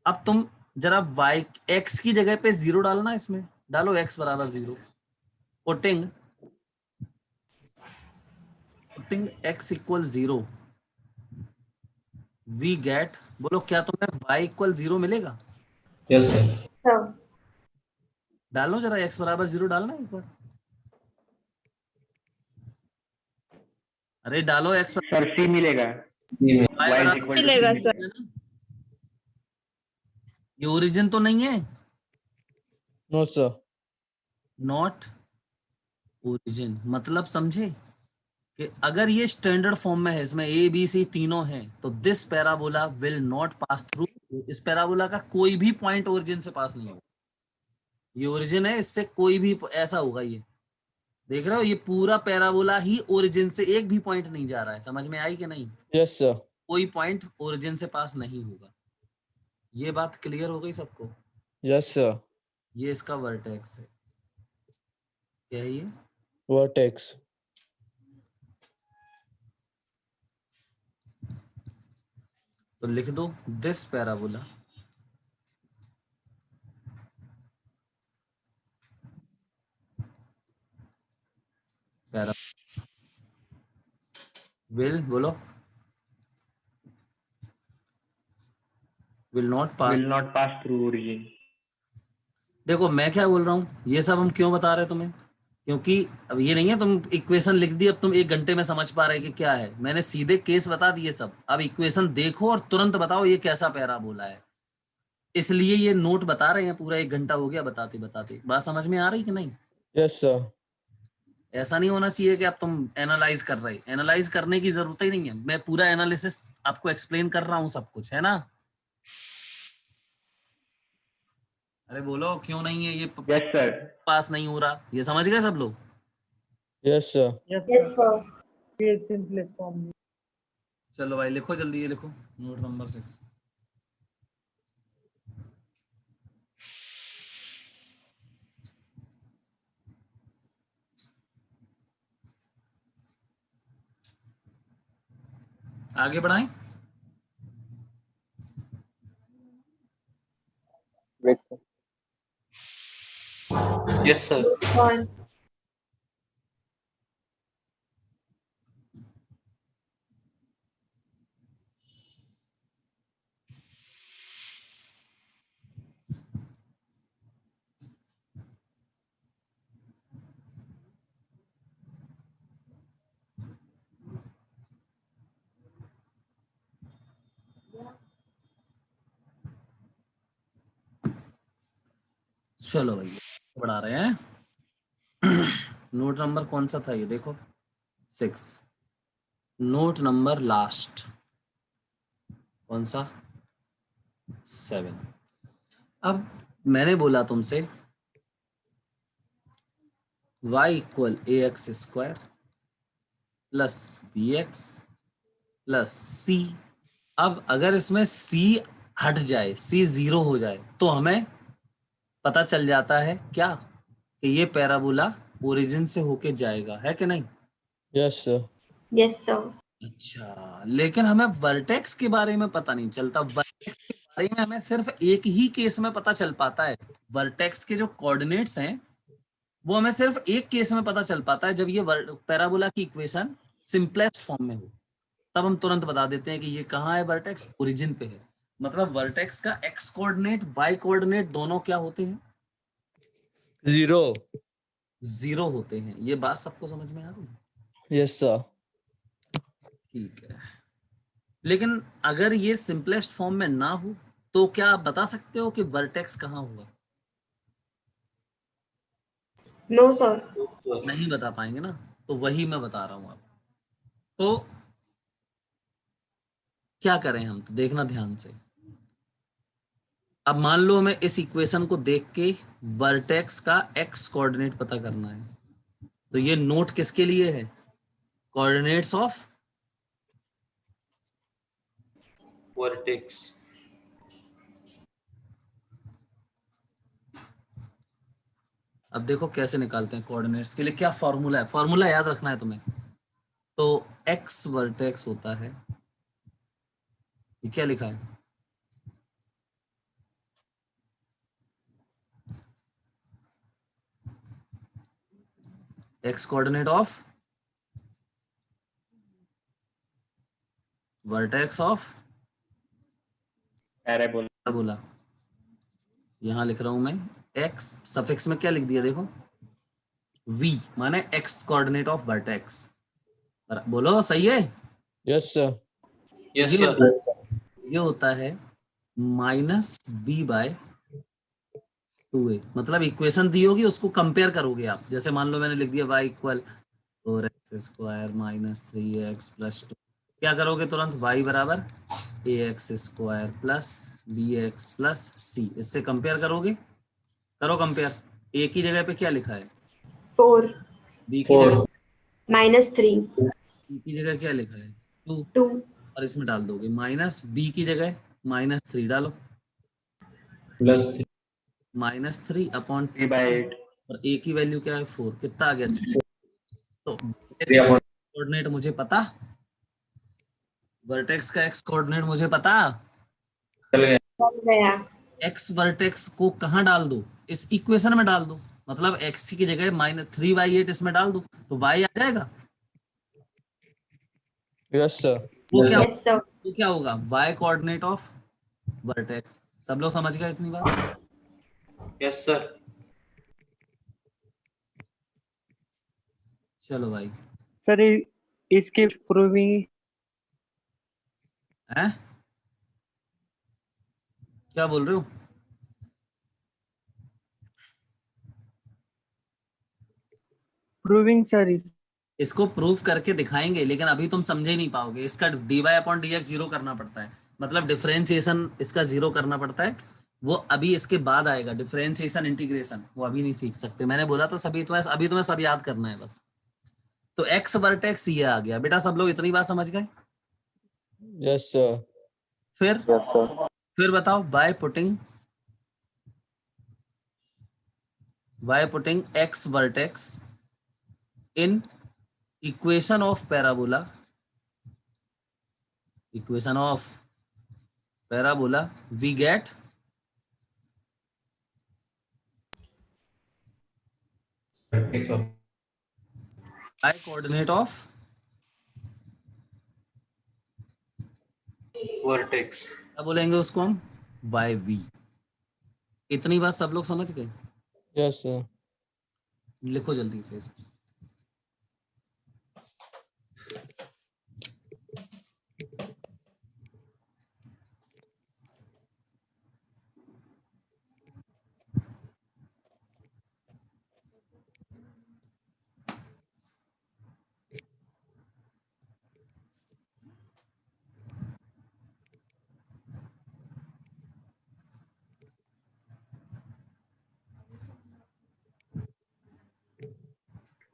अब तुम जरा y x की जगह पे 0 डालना, इसमें डालो x बराबर 0, putting x equal 0 we get, बोलो क्या तुम्हें y इक्वल 0 मिलेगा? Yes sir. हाँ, डालो जरा x बराबर 0 डालना एक बार, अरे डालो x सर सी मिलेगा, y y इज बराबर इक्वल टू मिलेगा सी। सर। ये ओरिजिन तो नहीं है, No, sir. नॉट ओरिजिन, मतलब समझे कि अगर ये स्टैंडर्ड फॉर्म में है, इसमें ए बी सी तीनों हैं, तो this parabola will not pass through, इस पैराबोला का कोई भी पॉइंट ओरिजिन से पास नहीं होगा। ये ओरिजिन है, इससे कोई भी ऐसा होगा, ये देख रहे हो, ये पूरा पैराबोला ही ओरिजिन से एक भी पॉइंट नहीं जा रहा है। समझ में आई कि नहीं? Yes, sir. कोई पॉइंट ओरिजिन से पास नहीं होगा। ये बात क्लियर हो गई सबको? Yes, sir. ये इसका वर्टेक्स है, क्या है ये? Vertex. तो लिख दो दिस पैराबोला will, बोलो, will not pass। Will not pass through origin. देखो मैं क्या बोल रहा हूँ, ये सब हम क्यों बता रहे हैं तुम्हें, क्योंकि अब ये नहीं है तुम इक्वेशन लिख दी अब तुम 1 घंटे में समझ पा रहे कि क्या है, मैंने सीधे केस बता दिए सब। अब इक्वेशन देखो और तुरंत बताओ ये कैसा पैराबोला है, इसलिए ये नोट बता रहे हैं, पूरा 1 घंटा हो गया बताते बताते। बात समझ में आ रही कि नहीं? Yes, sir. ऐसा नहीं होना चाहिए कि आप तुम एनालाइज कर रहे, एनालाइज करने की जरूरत ही नहीं है, मैं पूरा एनालिसिस आपको एक्सप्लेन कर रहा हूँ सब कुछ, है ना? अरे बोलो क्यों नहीं है ये यस सर। पास नहीं हो रहा, ये समझ गए सब लोग? Yes, sir. Yes sir. ये सिंपलेस्ट फॉर्म में। चलो भाई लिखो जल्दी, ये लिखो नोट नंबर 6। आगे बढ़ाएं। Wait, sir. Yes sir. और चलो भाई बढ़ा रहे हैं। नोट नंबर कौन सा था ये देखो, 6। नोट नंबर लास्ट कौन सा? 7। अब मैंने बोला तुमसे y equal a x square plus b x plus c. अब अगर इसमें c हट जाए, c 0 हो जाए, तो हमें पता चल जाता है क्या कि ये पैराबोला ओरिजिन से होके जाएगा, है कि नहीं? Yes, sir. Yes sir. अच्छा, लेकिन हमें वर्टेक्स के बारे में पता नहीं चलता। वर्टेक्स के बारे में हमें सिर्फ एक ही केस में पता चल पाता है। वर्टेक्स के जो कोऑर्डिनेट्स हैं वो हमें सिर्फ एक केस में पता चल पाता है, जब ये पैराबोला की इक्वेशन सिंपलेस्ट फॉर्म में हो, तब हम तुरंत बता देते हैं कि ये कहाँ है, वर्टेक्स ओरिजिन पे है। मतलब वर्टेक्स का एक्स कोऑर्डिनेट वाई कोऑर्डिनेट दोनों क्या होते हैं? 0. 0 होते हैं। ये बात सबको समझ में आ रही है? Yes, sir. ठीक है, लेकिन अगर ये सिंपलेस्ट फॉर्म में ना हो तो क्या आप बता सकते हो कि वर्टेक्स कहाँ होगा? No sir. नहीं बता पाएंगे ना, तो वही मैं बता रहा हूं आप। तो क्या करें हम, तो देखना ध्यान से। अब मान लो हमें इस इक्वेशन को देख के वर्टेक्स का एक्स कोऑर्डिनेट पता करना है, तो ये नोट किसके लिए है? Coordinates of vertex. अब देखो कैसे निकालते हैं कोऑर्डिनेट्स के लिए, क्या फॉर्मूला है, फॉर्मूला याद रखना है तुम्हें। तो एक्स वर्टेक्स होता है, ये क्या लिखा है? X coordinate of vertex of parabola. बोला, यहां लिख रहा हूं मैं एक्स, सफिक्स में क्या लिख दिया देखो, v माने एक्स कोऑर्डिनेट ऑफ वर्टेक्स। बोलो सही है? Yes sir. यस ये सर। ये होता है -b/2a, मतलब इक्वेशन दी होगी उसको कंपेयर करोगे आप। जैसे मान लो मैंने लिख दिया y equal 4x² minus 3x plus 2, क्या करोगे तुरंत? y बराबर ax² plus bx plus c, इससे कंपेयर करोगे। करो कंपेयर। a की जगह पे क्या लिखा है? 4 b की जगह, -3 c की जगह क्या लिखा है? 2, 2 और इसमें डाल दोगे माइनस b की जगह -3 डालो, प्लस -3 अपॉन 3/8। और a की वैल्यू क्या है? 4, कितना आ गया? तो x कोऑर्डिनेट मुझे पता, वर्टेक्स का x कोऑर्डिनेट मुझे पता, बन गया। x वर्टेक्स को कहाँ डाल दो? इस इक्वेशन में डाल दो, मतलब x की जगह -3/8 इसमें डाल दो, तो y आ जाएगा। Yes sir. वो क्या यस सर। वो क्या होगा? y coordinate of vertex. सब लोग समझ गए इतनी बात? Yes sir. चलो भाई, सर इसकी प्रूविंग हैं क्या बोल रहे हो? प्रूविंग सर इसको प्रूफ करके दिखाएंगे, लेकिन अभी तुम समझे ही नहीं पाओगे। इसका dy/dx जीरो करना पड़ता है, मतलब डिफरेंशिएशन इसका जीरो करना पड़ता है। वो अभी इसके बाद आएगा, डिफरेंशिएशन इंटीग्रेशन, वो अभी नहीं सीख सकते। मैंने बोला था सभी तुम्हें, अभी तुम्हें सब याद करना है बस। तो एक्स वर्टेक्स ये आ गया बेटा, सब लोग इतनी बात समझ गए? Yes sir. फिर यस सर। फिर बताओ, by putting x vertex in equation of parabola we get y coordinate of vertex. क्या बोलेंगे उसको हम? yv। इतनी बात सब लोग समझ गए? Yes sir. लिखो जल्दी से इसको।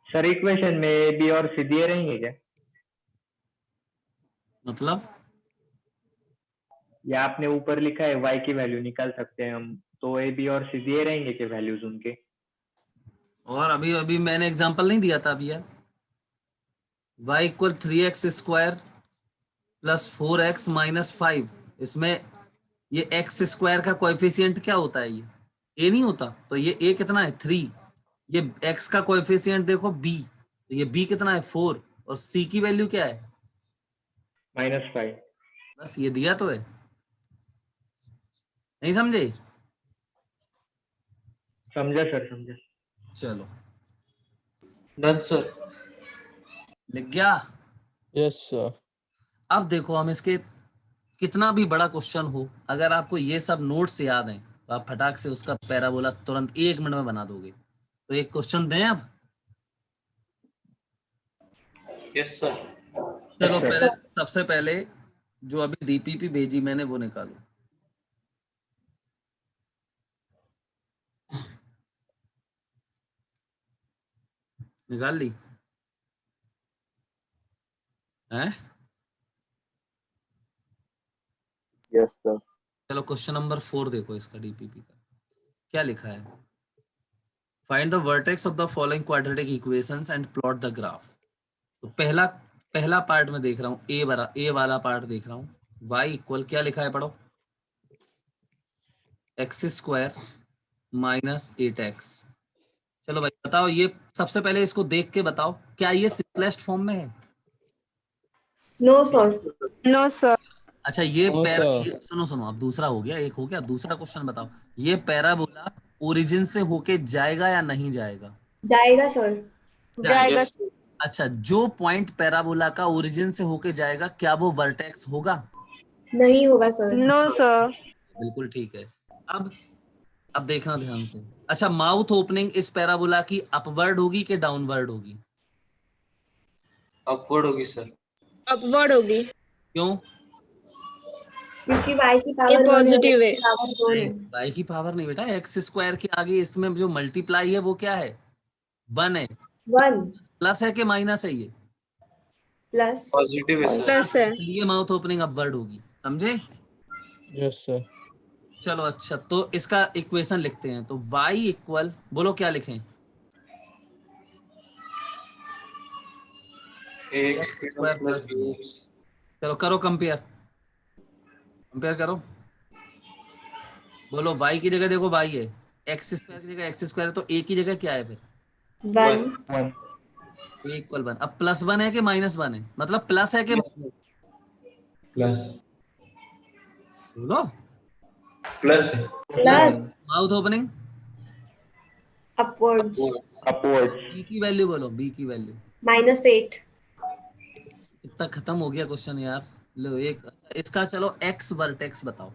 सर इक्वेशन में बी और सी दिए रहेंगे क्या? मतलब या आपने ऊपर लिखा है y की वैल्यू निकाल सकते हैं हम, तो ए बी और सी दिए रहेंगे क्या वैल्यूज उनके? और अभी अभी मैंने एग्जांपल नहीं दिया था अभी यार, y equal 3x² plus 4x minus 5, इसमें ये x² का कोएफिशिएंट क्या होता है? ये a नहीं होता, तो ये a कितना है? 3। ये x का कोएफिशिएंट देखो b, तो ये b कितना है? 4, और c की वैल्यू क्या है? -5। बस ये दिया तो है, नहीं समझे? समझा सर, समझा। चलो डन सर। लिख गया। Yes sir. अब देखो हम इसके, कितना भी बड़ा क्वेश्चन हो, अगर आपको ये सब नोट्स याद हैं तो आप फटाक से उसका पैराबोला तुरंत 1 मिनट में बना दोगे। तो एक क्वेश्चन दें अब? Yes sir. चलो पहले, सबसे पहले जो अभी डीपीपी भेजी मैंने वो निकालो। निकाल ली हैं? Yes, sir. चलो क्वेश्चन नंबर 4 देखो इसका डीपीपी का क्या लिखा है। Find the vertex of the following quadratic equations and plot the graph. तो पहला पार्ट में देख रहा हूँ, ए वाला पार्ट देख रहा हूँ। y इक्वल क्या लिखा है पढ़ो, x² माइनस 8x। चलो भाई बताओ, ये सबसे पहले इसको देख के बताओ क्या ये सिंपलेस्ट फॉर्म में है? No sir. No sir. अच्छा ये No, sir. सुनो अब दूसरा हो गया, एक हो गया। अब दूसरा क्वेश्चन बताओ, ये पैराबोला ओरिजिन से होके जाएगा या नहीं जाएगा? जाएगा सर। जाएगा। अच्छा, जो पॉइंट पैराबोला का ओरिजिन से होके जाएगा क्या वो वर्टेक्स होगा? नहीं होगा सर। No sir. बिल्कुल ठीक है। अब देखना ध्यान से। अच्छा, माउथ ओपनिंग इस पैराबोला की अपवर्ड होगी कि डाउनवर्ड होगी? अपवर्ड होगी सर। अपवर्ड होगी क्यों? क्योंकि y की पावर पॉजिटिव है। y की पावर नहीं बेटा, x² के आगे इसमें जो मल्टीप्लाई है वो क्या है? 1 है। 1 प्लस है कि माइनस है? ये प्लस पॉजिटिव है सर। प्लस है। इसलिए माउथ ओपनिंग अपवर्ड होगी, समझे? Yes, sir. चलो अच्छा, तो इसका इक्वेशन लिखते हैं। तो y इक्वल, बोलो क्या लिखें? x² plus bx। चलो करो कंपेयर करो। बोलो y की जगह देखो y है, x² की जगह x² है, तो a की जगह क्या है फिर? 1 a इक्वल 1। अब +1 है कि -1 है? मतलब प्लस है कि प्लस बोलो प्लस है। Plus mouth opening upwards upward. b की वैल्यू बोलो, b की वैल्यू। -8 इतना खत्म हो गया क्वेश्चन यार। लो एक इसका, चलो x वर्टेक्स बताओ।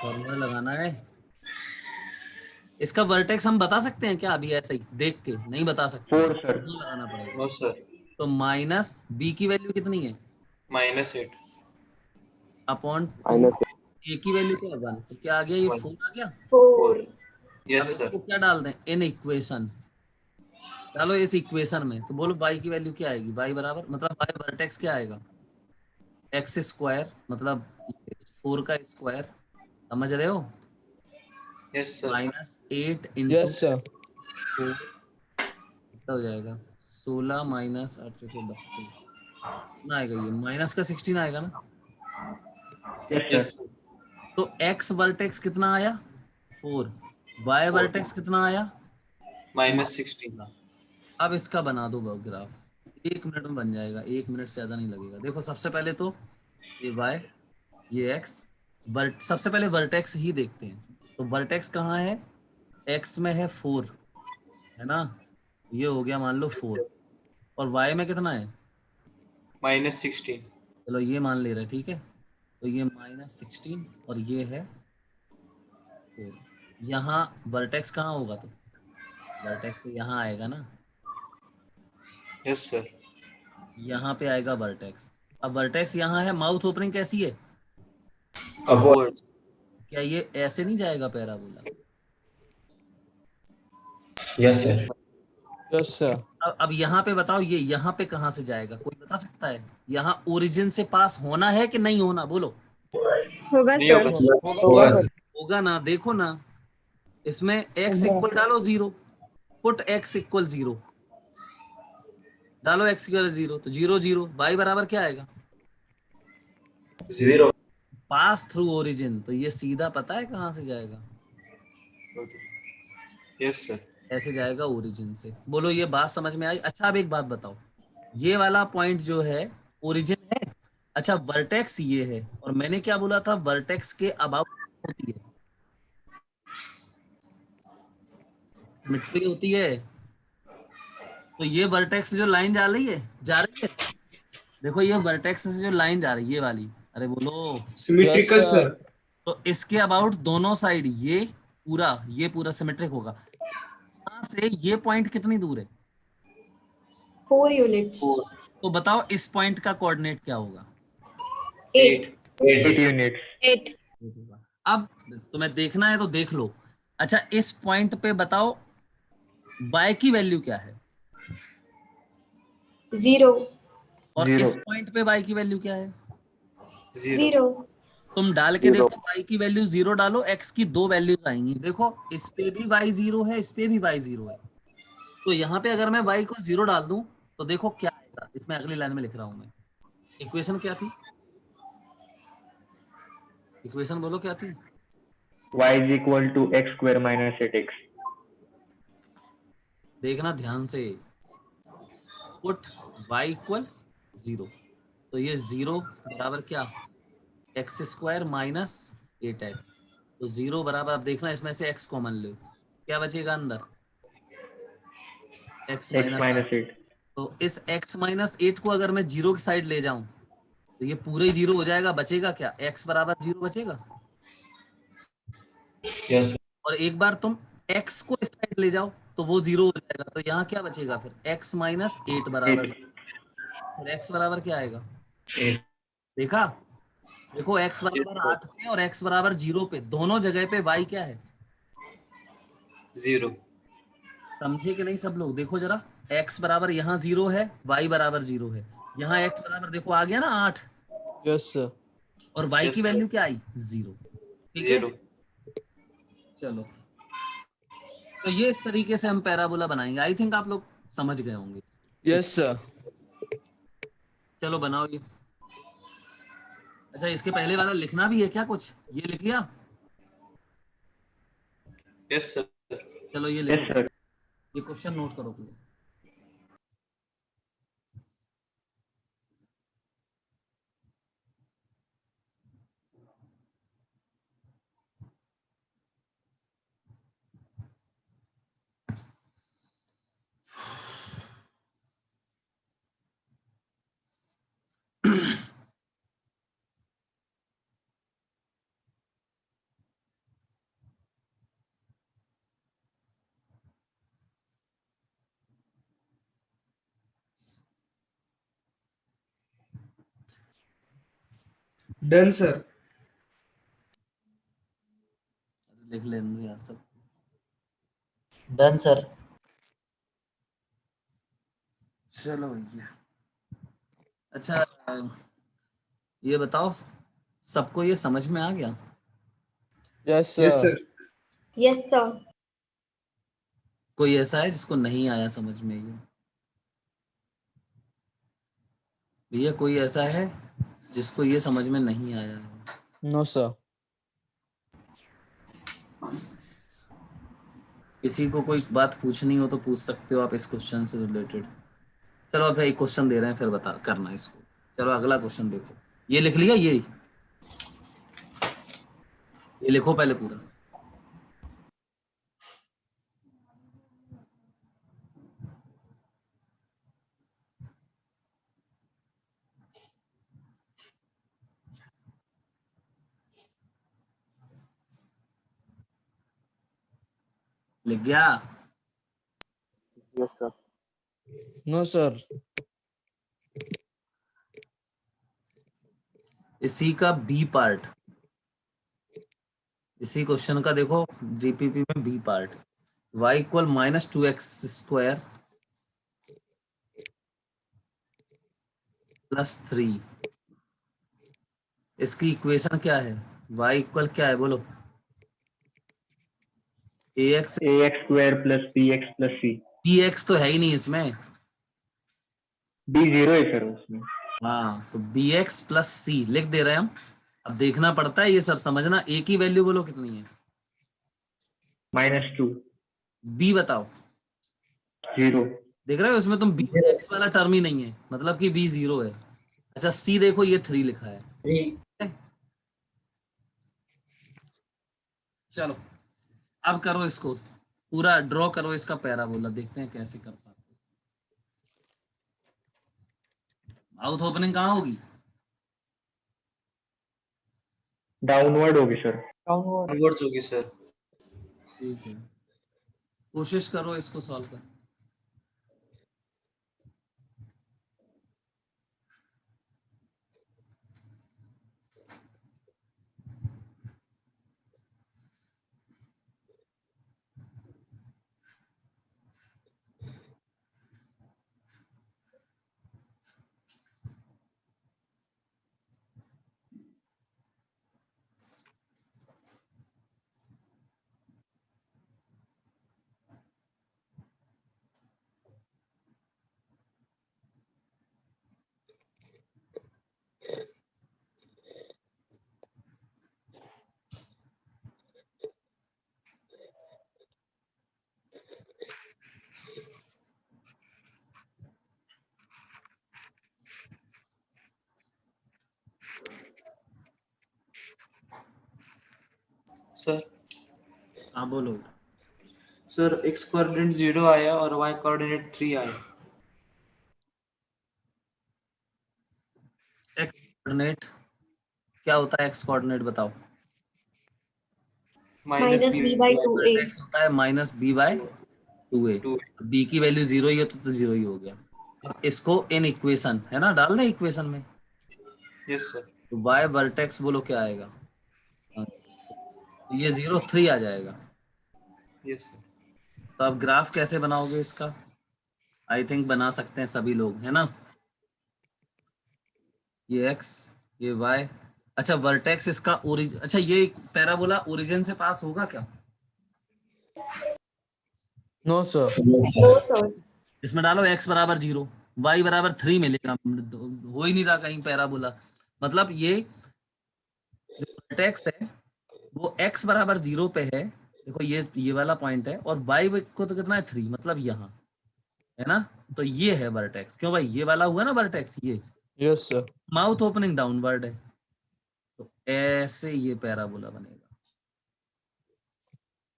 फॉर्मूला लगाना है इसका। वर्टेक्स हम बता सकते हैं क्या अभी ऐसे ही देख के? नहीं बता सकते, 4 सर। फॉर्मूला लगाना पड़ेगा। No sir. तो माइनस b की वैल्यू कितनी है? -8। अपॉन Minus a की वैल्यू क्या है? 1। तो क्या आ गया? ये 1। 4 आ गया। 4 अब यस इसको सर। क्या डाल दें? इन इक्वेशन डालो इस इक्वेशन में। तो बोलो y की वैल्यू क्या आएगी? y बराबर, मतलब y वर्टेक्स क्या आएगा? x² मतलब 4 का स्क्वायर, समझ रहे हो? Yes sir. -8 into Yes, sir. 4 कितना हो जाएगा? 16 माइनस 8 चौके 32 कितना आएगा? ये माइनस का 16 आएगा ना? Yes sir. तो x वर्टेक्स कितना आया? 4। y वर्टेक्स कितना आया? -16। अब इसका बना दो ग्राफ, 1 मिनट में बन जाएगा, 1 मिनट से ज्यादा नहीं लगेगा। देखो सबसे पहले तो ये y, ये x, सबसे पहले वर्टेक्स ही देखते हैं। तो वर्टेक्स कहाँ है? x में है 4, है ना? ये हो गया मान लो 4, और y में कितना है? -16। चलो ये मान ले रहे, ठीक है। तो ये -16 और ये है 4। यहाँ वर्टेक्स कहाँ होगा? तो वर्टेक्स तो यहाँ आएगा ना, यस सर। यहाँ पे आएगा वर्टेक्स। अब वर्टेक्स यहाँ है, माउथ ओपनिंग कैसी है? अपवर्ड। क्या ये ऐसे नहीं जाएगा parabola? Yes sir. Yes, sir. अब यहाँ पे बताओ, ये यहाँ पे कहाँ से जाएगा? कोई बता सकता है? यहाँ ओरिजिन से पास होना है कि नहीं होना? बोलो। होगा नहीं सर। होगा सर। होगा ना? देखो ना, इसमें x इक्वल डालो 0, पुट x इक्वल 0, डालो x इक्वल 0, तो 0 0, y बराबर क्या आएगा? 0। पास थ्रू ओरिजिन, तो ये सीधा पता है कहाँ से जाएगा? Yes sir. ऐसे जाएगा ओरिजिन से। बोलो ये बात समझ में आई? अच्छा अब एक बात बताओ, ये वाला पॉइंट जो है ओरिजिन है। अच्छा वर्टेक्स ये है, और मैंने क्या बोला था? वर्टेक्स के अबाउट होती है सिमेट्री होती है। तो ये वर्टेक्स जो लाइन जा रही है देखो ये वर्टेक्स से जो लाइन जा रही है ये वाली, अरे बोलो, सिमेट्रिकल Yes, sir. सर। तो इसके अबाउट दोनों साइड ये पूरा सिमेट्रिक होगा। यहाँ से ये पॉइंट कितनी दूर है? 4 यूनिट्स। तो बताओ इस पॉइंट का कोऑर्डिनेट क्या होगा? 8 8 यूनिट। 8 अब तुम्हें देखना है तो देख लो। अच्छा इस पॉइंट पे बताओ y की वैल्यू क्या है 0 और जीरो इस पॉइंट पे y की वैल्यू क्या है? 0 तुम डाल के जीरो। देखो, y की वैल्यू 0 डालो, x की दो वैल्यूज आएंगी। देखो इस पे भी y 0 है, इस पे भी y 0 है। तो यहाँ पे अगर मैं y को 0 डाल दूं तो देखो क्या आएगा। इसमें अगली लाइन में लिख रहा हूं मैं। इक्वेशन क्या थी? इक्वेशन बोलो क्या थी? y is equal to x square minus 8x। देखना ध्यान से। पुट y इक्वल 0, तो ये 0 बराबर क्या? X square minus 8x। तो 0 बराबर, अब देखना इसमें से x कॉमन लो, क्या बचेगा अंदर? x x minus 8। माइनस 8। तो इस x माइनस 8 को अगर मैं 0 की साइड ले जाऊं तो ये पूरे 0 हो जाएगा। बचेगा क्या? x बराबर 0 बचेगा। यस और एक बार तुम x को इस साइड ले जाओ तो वो 0 हो जाएगा। तो यहाँ क्या बचेगा फिर? x माइनस 8 बराबर 8। 0। फिर x बराबर क्या आएगा? 8 देखा? देखो x बराबर 8 पे और x बराबर 0 पे, दोनों जगह पे y क्या है? 0 समझे कि नहीं सब लोग? देखो जरा, x बराबर यहाँ 0 है, y बराबर 0 है। यहाँ x बराबर देखो आ गया ना 8, Yes, sir. और y की यस वैल्यू क्या आई? 0। ठीक है, 0 चलो। तो ये इस तरीके से हम पैराबोला बनाएंगे। आई थिंक आप लोग समझ गए होंगे। Yes, sir. चलो बनाओ ये। अच्छा, इसके पहले वाला लिखना भी है क्या कुछ? ये लिख लिया? यस सर चलो ये यस लिखो, सर। ये क्वेश्चन नोट करो पूरा। Done sir. लिख लेने दो यार सब। Done sir. चलो भैया। अच्छा, ये बताओ, सबको ये समझ में आ गया? Yes, yes sir. Sir. Yes sir. कोई ऐसा है जिसको नहीं आया समझ में ये? भैया कोई ऐसा है जिसको ये समझ में नहीं आया है? No, sir. किसी को कोई बात पूछनी हो तो पूछ सकते हो आप इस क्वेश्चन से रिलेटेड। चलो अब एक क्वेश्चन दे रहे हैं, फिर बता करना इसको। चलो अगला क्वेश्चन देखो। ये लिख लिया? ये लिखो पहले पूरा। लिख गया? Yes sir. No, sir. इसी का बी पार्ट, इसी क्वेश्चन का देखो, जीपीपी में b part, y equal minus 2x square plus 3। इसकी इक्वेशन क्या है? y इक्वल क्या है बोलो? ax, a x square plus b x plus c. bx तो है ही नहीं इसमें। बी 0 है सर उसमें। हाँ, तो bx प्लस सी लिख दे रहे हैं हम। अब देखना पड़ता है ये सब समझना। a की वैल्यू बोलो कितनी है? -2। b बताओ। 0। देख रहे हो इसमें तुम bx वाला टर्म ही नहीं है, मतलब कि b 0 है। अच्छा, c देखो ये 3 लिखा है। 3। चलो अब करो इसको, पूरा ड्रॉ करो इसका पैराबोला, देखते हैं कैसे कर पाते हो। माउथ ओपनिंग कहाँ होगी? डाउनवर्ड होगी सर। डाउनवर्ड। कन्वर्ट्स होगी सर। ठीक है, कोशिश करो इसको सॉल्व कर। सर हाँ बोलो। सर x कोऑर्डिनेट 0 आया और y कोऑर्डिनेट 3 आया। एक्स कोऑर्डिनेट क्या होता है? एक्स कोऑर्डिनेट बताओ। Minus b by two a. X होता है minus b by 2a। Two. B की वैल्यू 0 ही है तो 0 ही हो गया। अब इसको इन इक्वेशन है ना डाल दे इक्वेशन में। Yes sir. तो y वर्टेक्स बोलो क्या आएगा? हाँ, तो ये 0 3 आ जाएगा। Yes sir. तो अब ग्राफ कैसे बनाओगे इसका? आई थिंक बना सकते हैं सभी लोग, है ना? ये x, ये y। अच्छा वर्टेक्स इसका ओरिजिन, अच्छा ये पैराबोला ओरिजिन से पास होगा क्या? No, sir. No sir. इसमें डालो x बराबर 0, y बराबर 3 मिलेगा। हो ही नहीं रहा कहीं पैराबोला। मतलब ये जो वर्टेक्स है वो x बराबर 0 पे है। देखो ये वाला पॉइंट है, और y को तो कितना है 3, मतलब यहाँ है ना। तो ये है वर्टेक्स। क्यों भाई? ये वाला हुआ ना वर्टेक्स, ये Yes, sir. Mouth opening downward है। तो ऐसे ये पैराबोला बनेगा।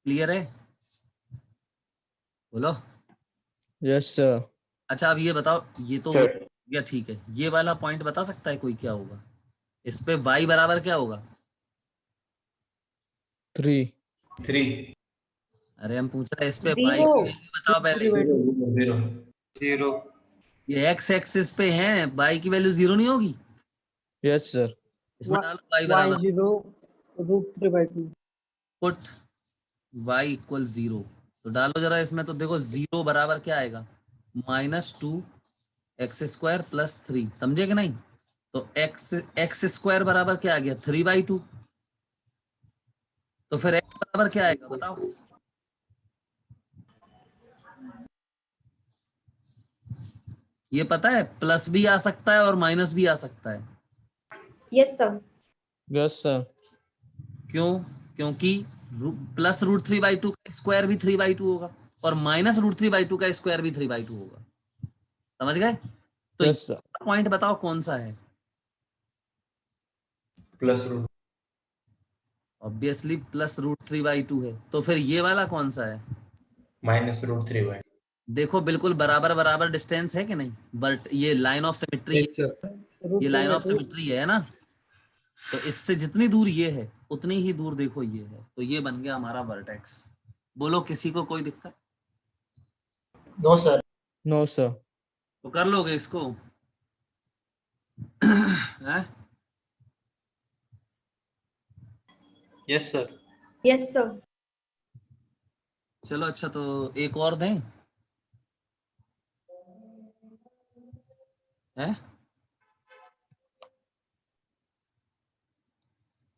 क्लियर है? बोलो। Yes, sir. अच्छा अब ये बताओ, ये तो Sure. या ठीक है, ये वाला पॉइंट बता सकता है कोई क्या होगा? इस पे y बराबर क्या होगा? 3. 3 अरे हम पूछ रहे हैं इस पे y की जीरो। वैल्यू बताओ पहले। 0 0। ये x एक्सिस पे है, y की वैल्यू 0 नहीं होगी? Yes, sir. इसमें डालो y y बराबर, 0 √3/2। Put y equal 0। तो डालो जरा इसमें, तो देखो 0 बराबर क्या आएगा? -2x² + 3। समझे कि नहीं? तो एक्स स्क्वायर बराबर क्या आ गया? 3/2। तो फिर x बराबर क्या आएगा बताओ? ये पता है प्लस भी आ सकता है और माइनस भी आ सकता है। Yes sir. Yes, sir. क्यों? क्योंकि +√3/2 का स्क्वायर भी 3/2 होगा, और -√3/2 का स्क्वायर भी 3/2 होगा। समझ गए? तो Yes, sir. पॉइंट बताओ कौन सा है? +√। ऑब्वियसली +√3/2 है। तो फिर ये वाला कौन सा है? -√3/2। देखो बिल्कुल बराबर बराबर डिस्टेंस है कि नहीं? बट ये line of symmetry, yes sir. ये लाइन ऑफ √3/2। सिमेट्री है ना। तो इससे जितनी दूर ये है उतनी ही दूर देखो ये है। तो ये बन गया हमारा वर्टेक्स। बोलो किसी को कोई दिक्कत? No sir. No, sir. तो कर लोगे इसको? हैं? Yes sir. Yes sir. चलो अच्छा, तो एक और दें? हैं?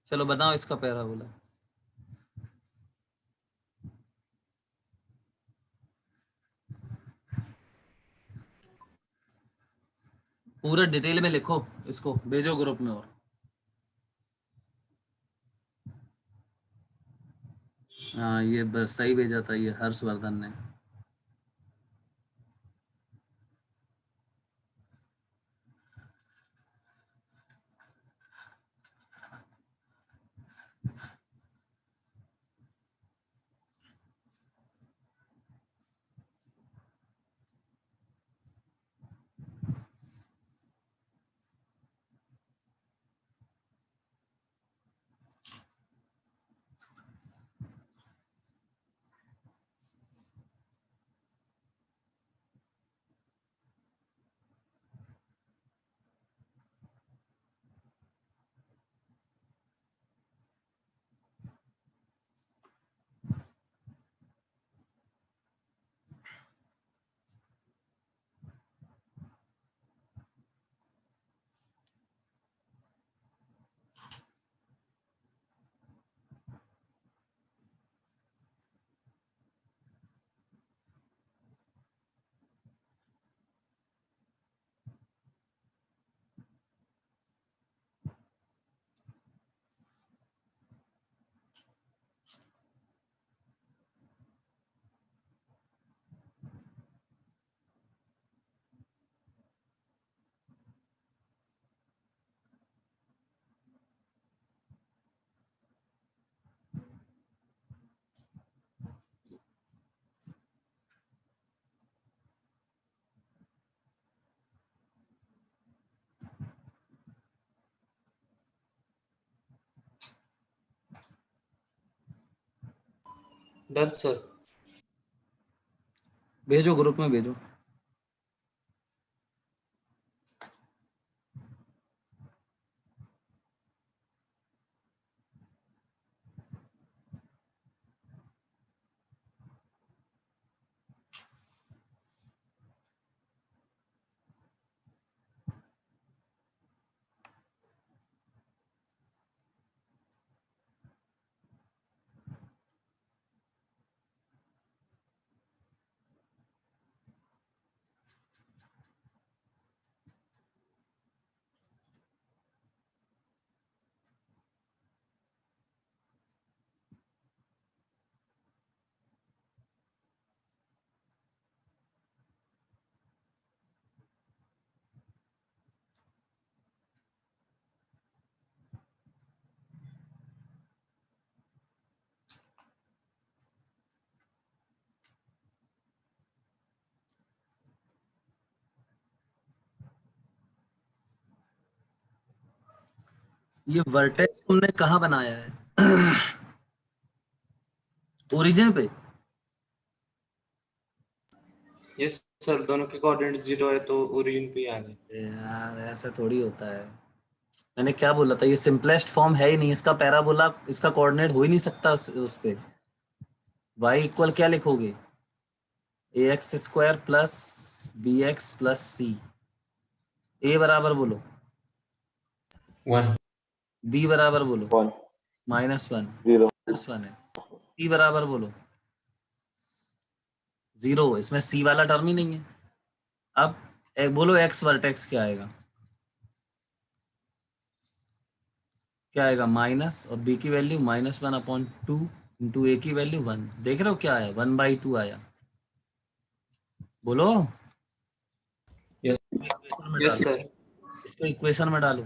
चलो बताओ इसका पैराबोला। पूरा डिटेल में लिखो, इसको भेजो ग्रुप में। और हाँ ये बस सही भेजा था ये हर्षवर्धन ने। Done sir. भेजो ग्रुप में भेजो। ये वर्टेक्स तुमने कहाँ बनाया है? ओरिजिन पे? यस सर, दोनों के कोऑर्डिनेट 0 है तो ओरिजिन पे ही आ गए। यार ऐसा थोड़ी होता है। मैंने क्या बोला था, ये सिंपलेस्ट फॉर्म है ही नहीं इसका। पैराबोला इसका कोऑर्डिनेट हो ही नहीं सकता उस पे। y इक्वल क्या लिखोगे? ax square plus bx plus c. a बराबर बोलो, 1 b बराबर बोलो, 1 -1 0 +1 है। c बराबर बोलो 0, इसमें c वाला टर्म ही नहीं है। अब एक बोलो x वर्टेक्स क्या आएगा? क्या आएगा? माइनस, और b की वैल्यू -1/2 इंटू a की वैल्यू 1। देख रहे हो क्या है? 1/2 आया। बोलो। यस इक्वेशन में यस डालो, सर। इसको इक्वेशन में डालो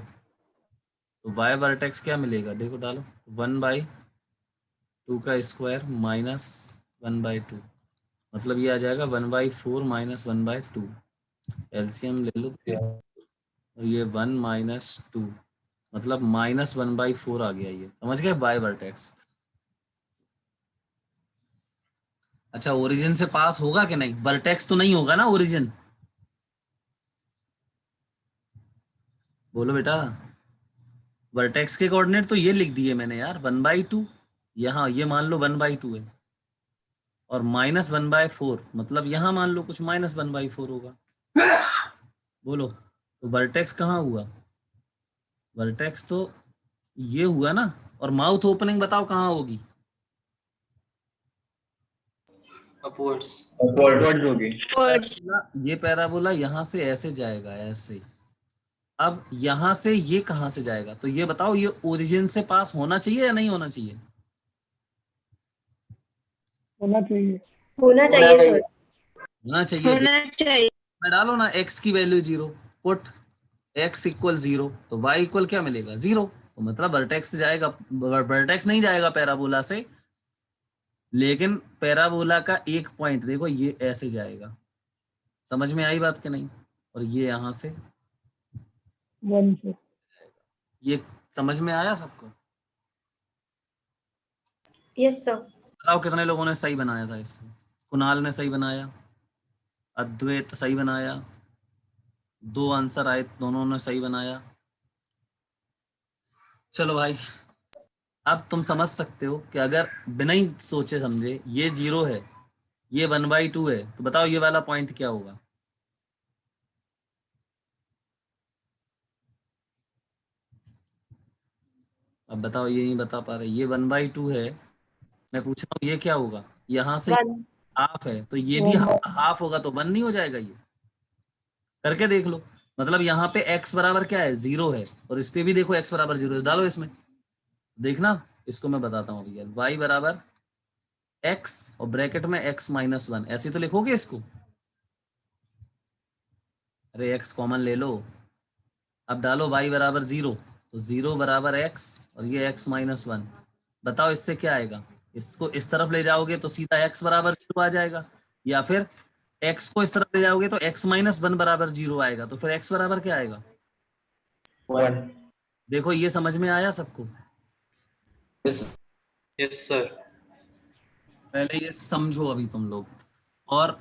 तो y वर्टेक्स क्या मिलेगा? देखो डालो, 1/2 का स्क्वायर -1/2, मतलब ये आ जाएगा 1/4 -1/2। एलसीएम ले लो तो ये 1 - 2, मतलब -1/4 आ गया। ये समझ गए? y vertex. अच्छा, ओरिजिन से पास होगा कि नहीं? वर्टेक्स तो नहीं होगा ना ओरिजिन? बोलो बेटा। वर्टेक्स के कोऑर्डिनेट तो ये लिख दिए मैंने यार, 1/2। यहाँ ये मान लो 1/2 है, और -1/4, मतलब यहाँ मान लो कुछ -1/4 होगा। बोलो, तो वर्टेक्स कहाँ हुआ? वर्टेक्स तो ये हुआ ना। और माउथ ओपनिंग बताओ कहाँ होगी? अपवर्ड्स। अपवर्ड्स होगी। ये पैराबोला यहाँ से ऐसे जाएगा, ऐसे। अब यहाँ से ये कहाँ से जाएगा? तो ये बताओ, ये ओरिजिन से पास होना चाहिए या नहीं होना चाहिए? होना चाहिए। होना चाहिए सर। होना चाहिए। मैं डालो ना x की वैल्यू 0, पुट x इक्वल 0, तो y इक्वल क्या मिलेगा? 0। तो मतलब वर्टेक्स जाएगा, वर्टेक्स नहीं जाएगा पैराबोला से, लेकिन पैराबोला का एक पॉइंट देखो ये ऐसे जाएगा। समझ में आई बात कि नहीं? और ये यहाँ से 1 से। ये समझ में आया सबको? Yes sir. बताओ कितने लोगों ने सही बनाया था इसको? कुणाल ने सही बनाया, अद्वैत सही बनाया, 2 आंसर आए, दोनों ने सही बनाया। चलो भाई, अब तुम समझ सकते हो कि अगर बिना ही सोचे समझे ये 0 है, ये 1/2 है, तो बताओ ये वाला पॉइंट क्या होगा? अब बताओ, ये नहीं बता पा रहे। ये 1/2 है, मैं पूछ रहा हूँ ये क्या होगा? यहाँ से 1। हाफ है, तो ये भी हाफ होगा, तो 1 नहीं हो जाएगा? ये करके देख लो। मतलब यहाँ पे x बराबर क्या है? 0 है, और इस पे भी देखो x बराबर 0 है। डालो इसमें, देखना। इसको मैं बताता हूँ भैया। y बराबर x और ब्रैकेट में x -1, ऐसे तो लिखोगे इसको? अरे x कॉमन ले लो। अब डालो y बराबर 0, तो 0 बराबर x और ये x -1। बताओ इससे क्या आएगा? इसको इस तरफ ले जाओगे तो सीधा x बराबर 0 आ जाएगा, या फिर x को इस तरफ ले जाओगे तो x -1 बराबर 0 आएगा। तो फिर x बराबर क्या आएगा? 1। देखो, ये समझ में आया सबको? Yes sir. पहले ये समझो अभी तुम लोग, और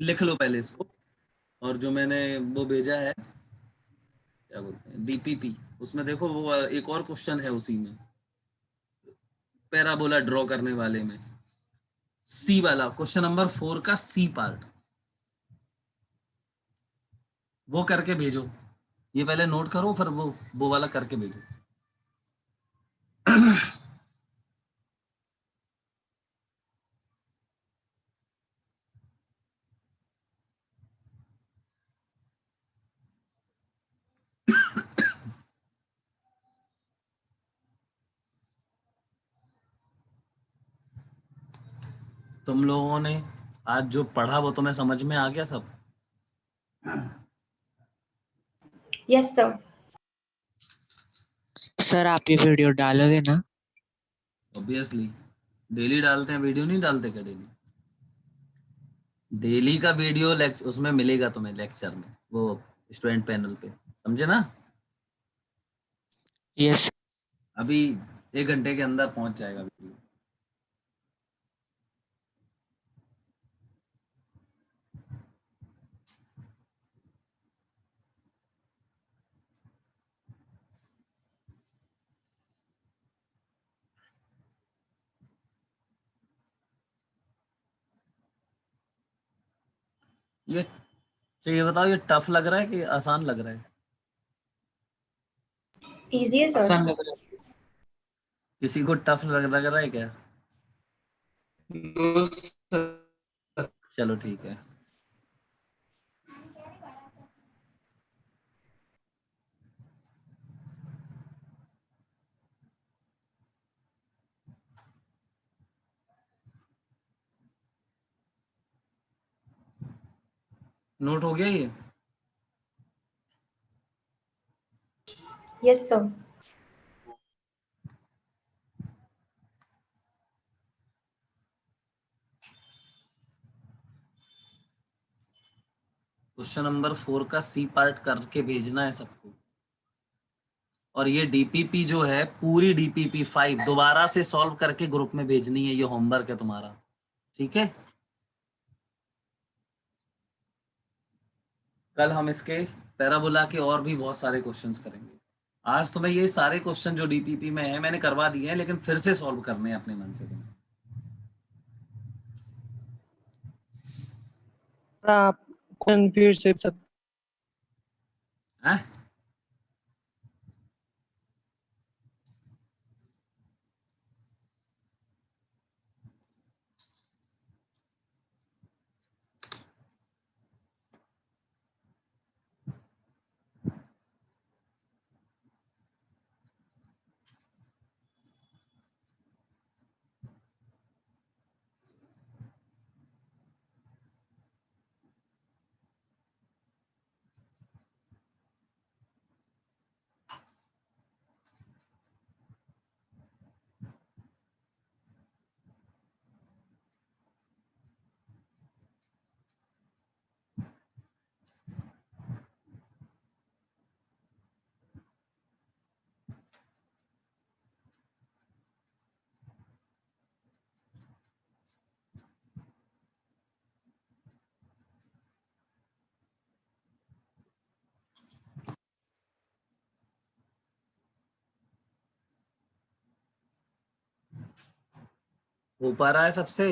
लिख लो पहले इसको। और जो मैंने वो भेजा है, क्या बोलते हैं, डीपीपी, उसमें देखो वो एक और क्वेश्चन है उसी में, पैराबोला ड्रॉ करने वाले में, सी वाला, क्वेश्चन नंबर 4 का सी पार्ट, वो करके भेजो। ये पहले नोट करो, फिर वो वाला करके भेजो। तुम लोगों ने आज जो पढ़ा वो तुम्हें समझ में आ गया सब? Yes sir. सर आप ये वीडियो डालोगे ना? ऑब्वियसली, डेली डालते हैं वीडियो, नहीं डालते क्या डेली? डेली का वीडियो लेक्चर उसमें मिलेगा तुम्हें, लेक्चर में, वो स्टूडेंट पैनल पे, समझे ना? यस। अभी 1 घंटे के अंदर पहुंच जाएगा वीडियो। ये बताओ, ये टफ लग रहा है कि आसान लग रहा है? इजी है सर। आसान लग रहा किसी को टफ लग रहा है क्या? है। No sir. चलो ठीक है। नोट हो गया ये? Yes sir. क्वेश्चन नंबर 4 का सी पार्ट करके भेजना है सबको। और ये डीपीपी जो है, पूरी डीपीपी 5 दोबारा से सॉल्व करके ग्रुप में भेजनी है, ये होमवर्क है तुम्हारा, ठीक है? कल हम इसके पैराबोला के और भी बहुत सारे क्वेश्चंस करेंगे। आज तुम्हें ये सारे क्वेश्चन जो डीपीपी में है मैंने करवा दिए हैं, लेकिन फिर से सॉल्व करने हैं अपने मन से तुम्हें। आप क्वेश्चन फिर से हैं? हो पा रहा है सबसे?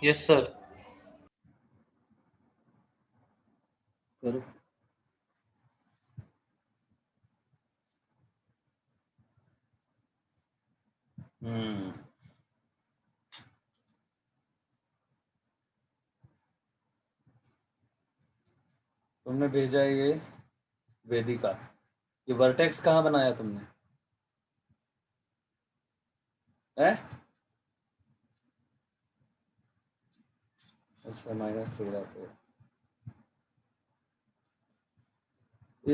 Yes sir. करो। तुमने भेजा है ये वेदिका, ये वर्टेक्स कहाँ बनाया तुमने? है? अच्छा, -13 पे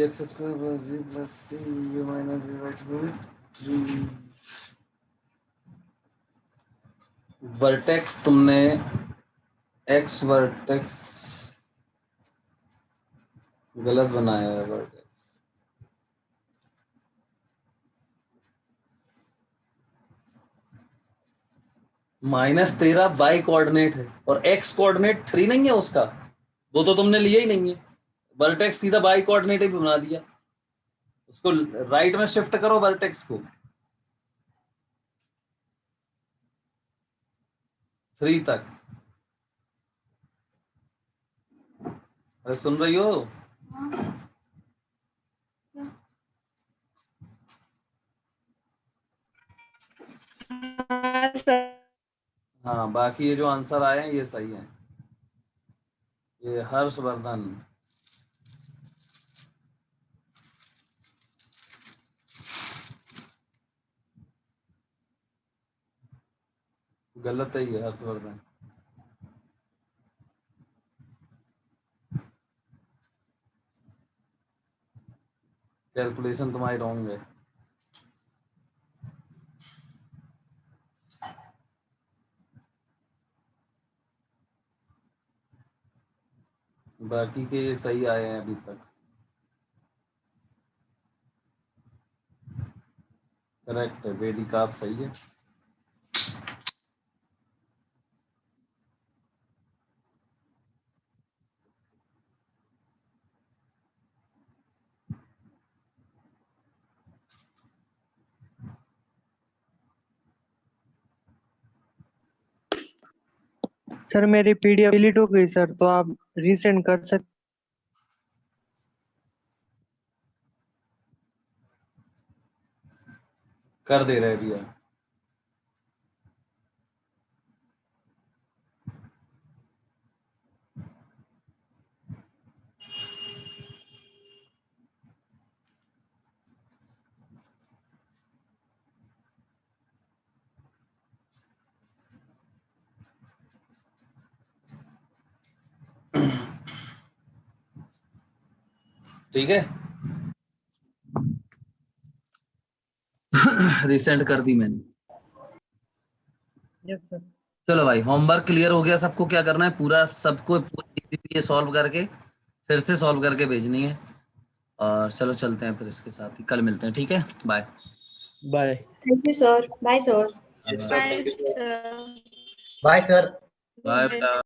x square b plus c u minus b by 2। Vertex तुमने एक्स वर्टेक्स गलत बनाया है। वर्टेक्स -13 y कोऑर्डिनेट है और x कोऑर्डिनेट 3 नहीं है उसका, वो तो तुमने लिया ही नहीं है। वर्टेक्स सीधा y कोऑर्डिनेट ही बना दिया, उसको राइट में शिफ्ट करो वर्टेक्स को 3 तक। अरे सुन रही हो? हाँ सर। हाँ, बाकी ये जो आंसर आए हैं ये सही है। ये हर्षवर्धन, गलत है ये हर्षवर्धन। कैलकुलेशन तुम्हारी रॉन्ग है। बाकी के ये सही आए हैं अभी तक। करेक्ट है, वेदिका आप सही है। सर मेरी पीडीएफ डिलीट हो गई सर, तो आप रीसेंड कर सकते। कर दे रहे भैया। ठीक है, रिसेंड कर दी मैंने। Yes sir. चलो भाई, होमवर्क क्लियर हो गया सबको? क्या करना है, पूरा सबको पूरी ये सॉल्व करके फिर से सॉल्व करके भेजनी है। और चलो चलते हैं फिर, इसके साथ ही कल मिलते हैं। ठीक है, bye bye. Thank you sir, bye sir. Bye bye sir. बेटा।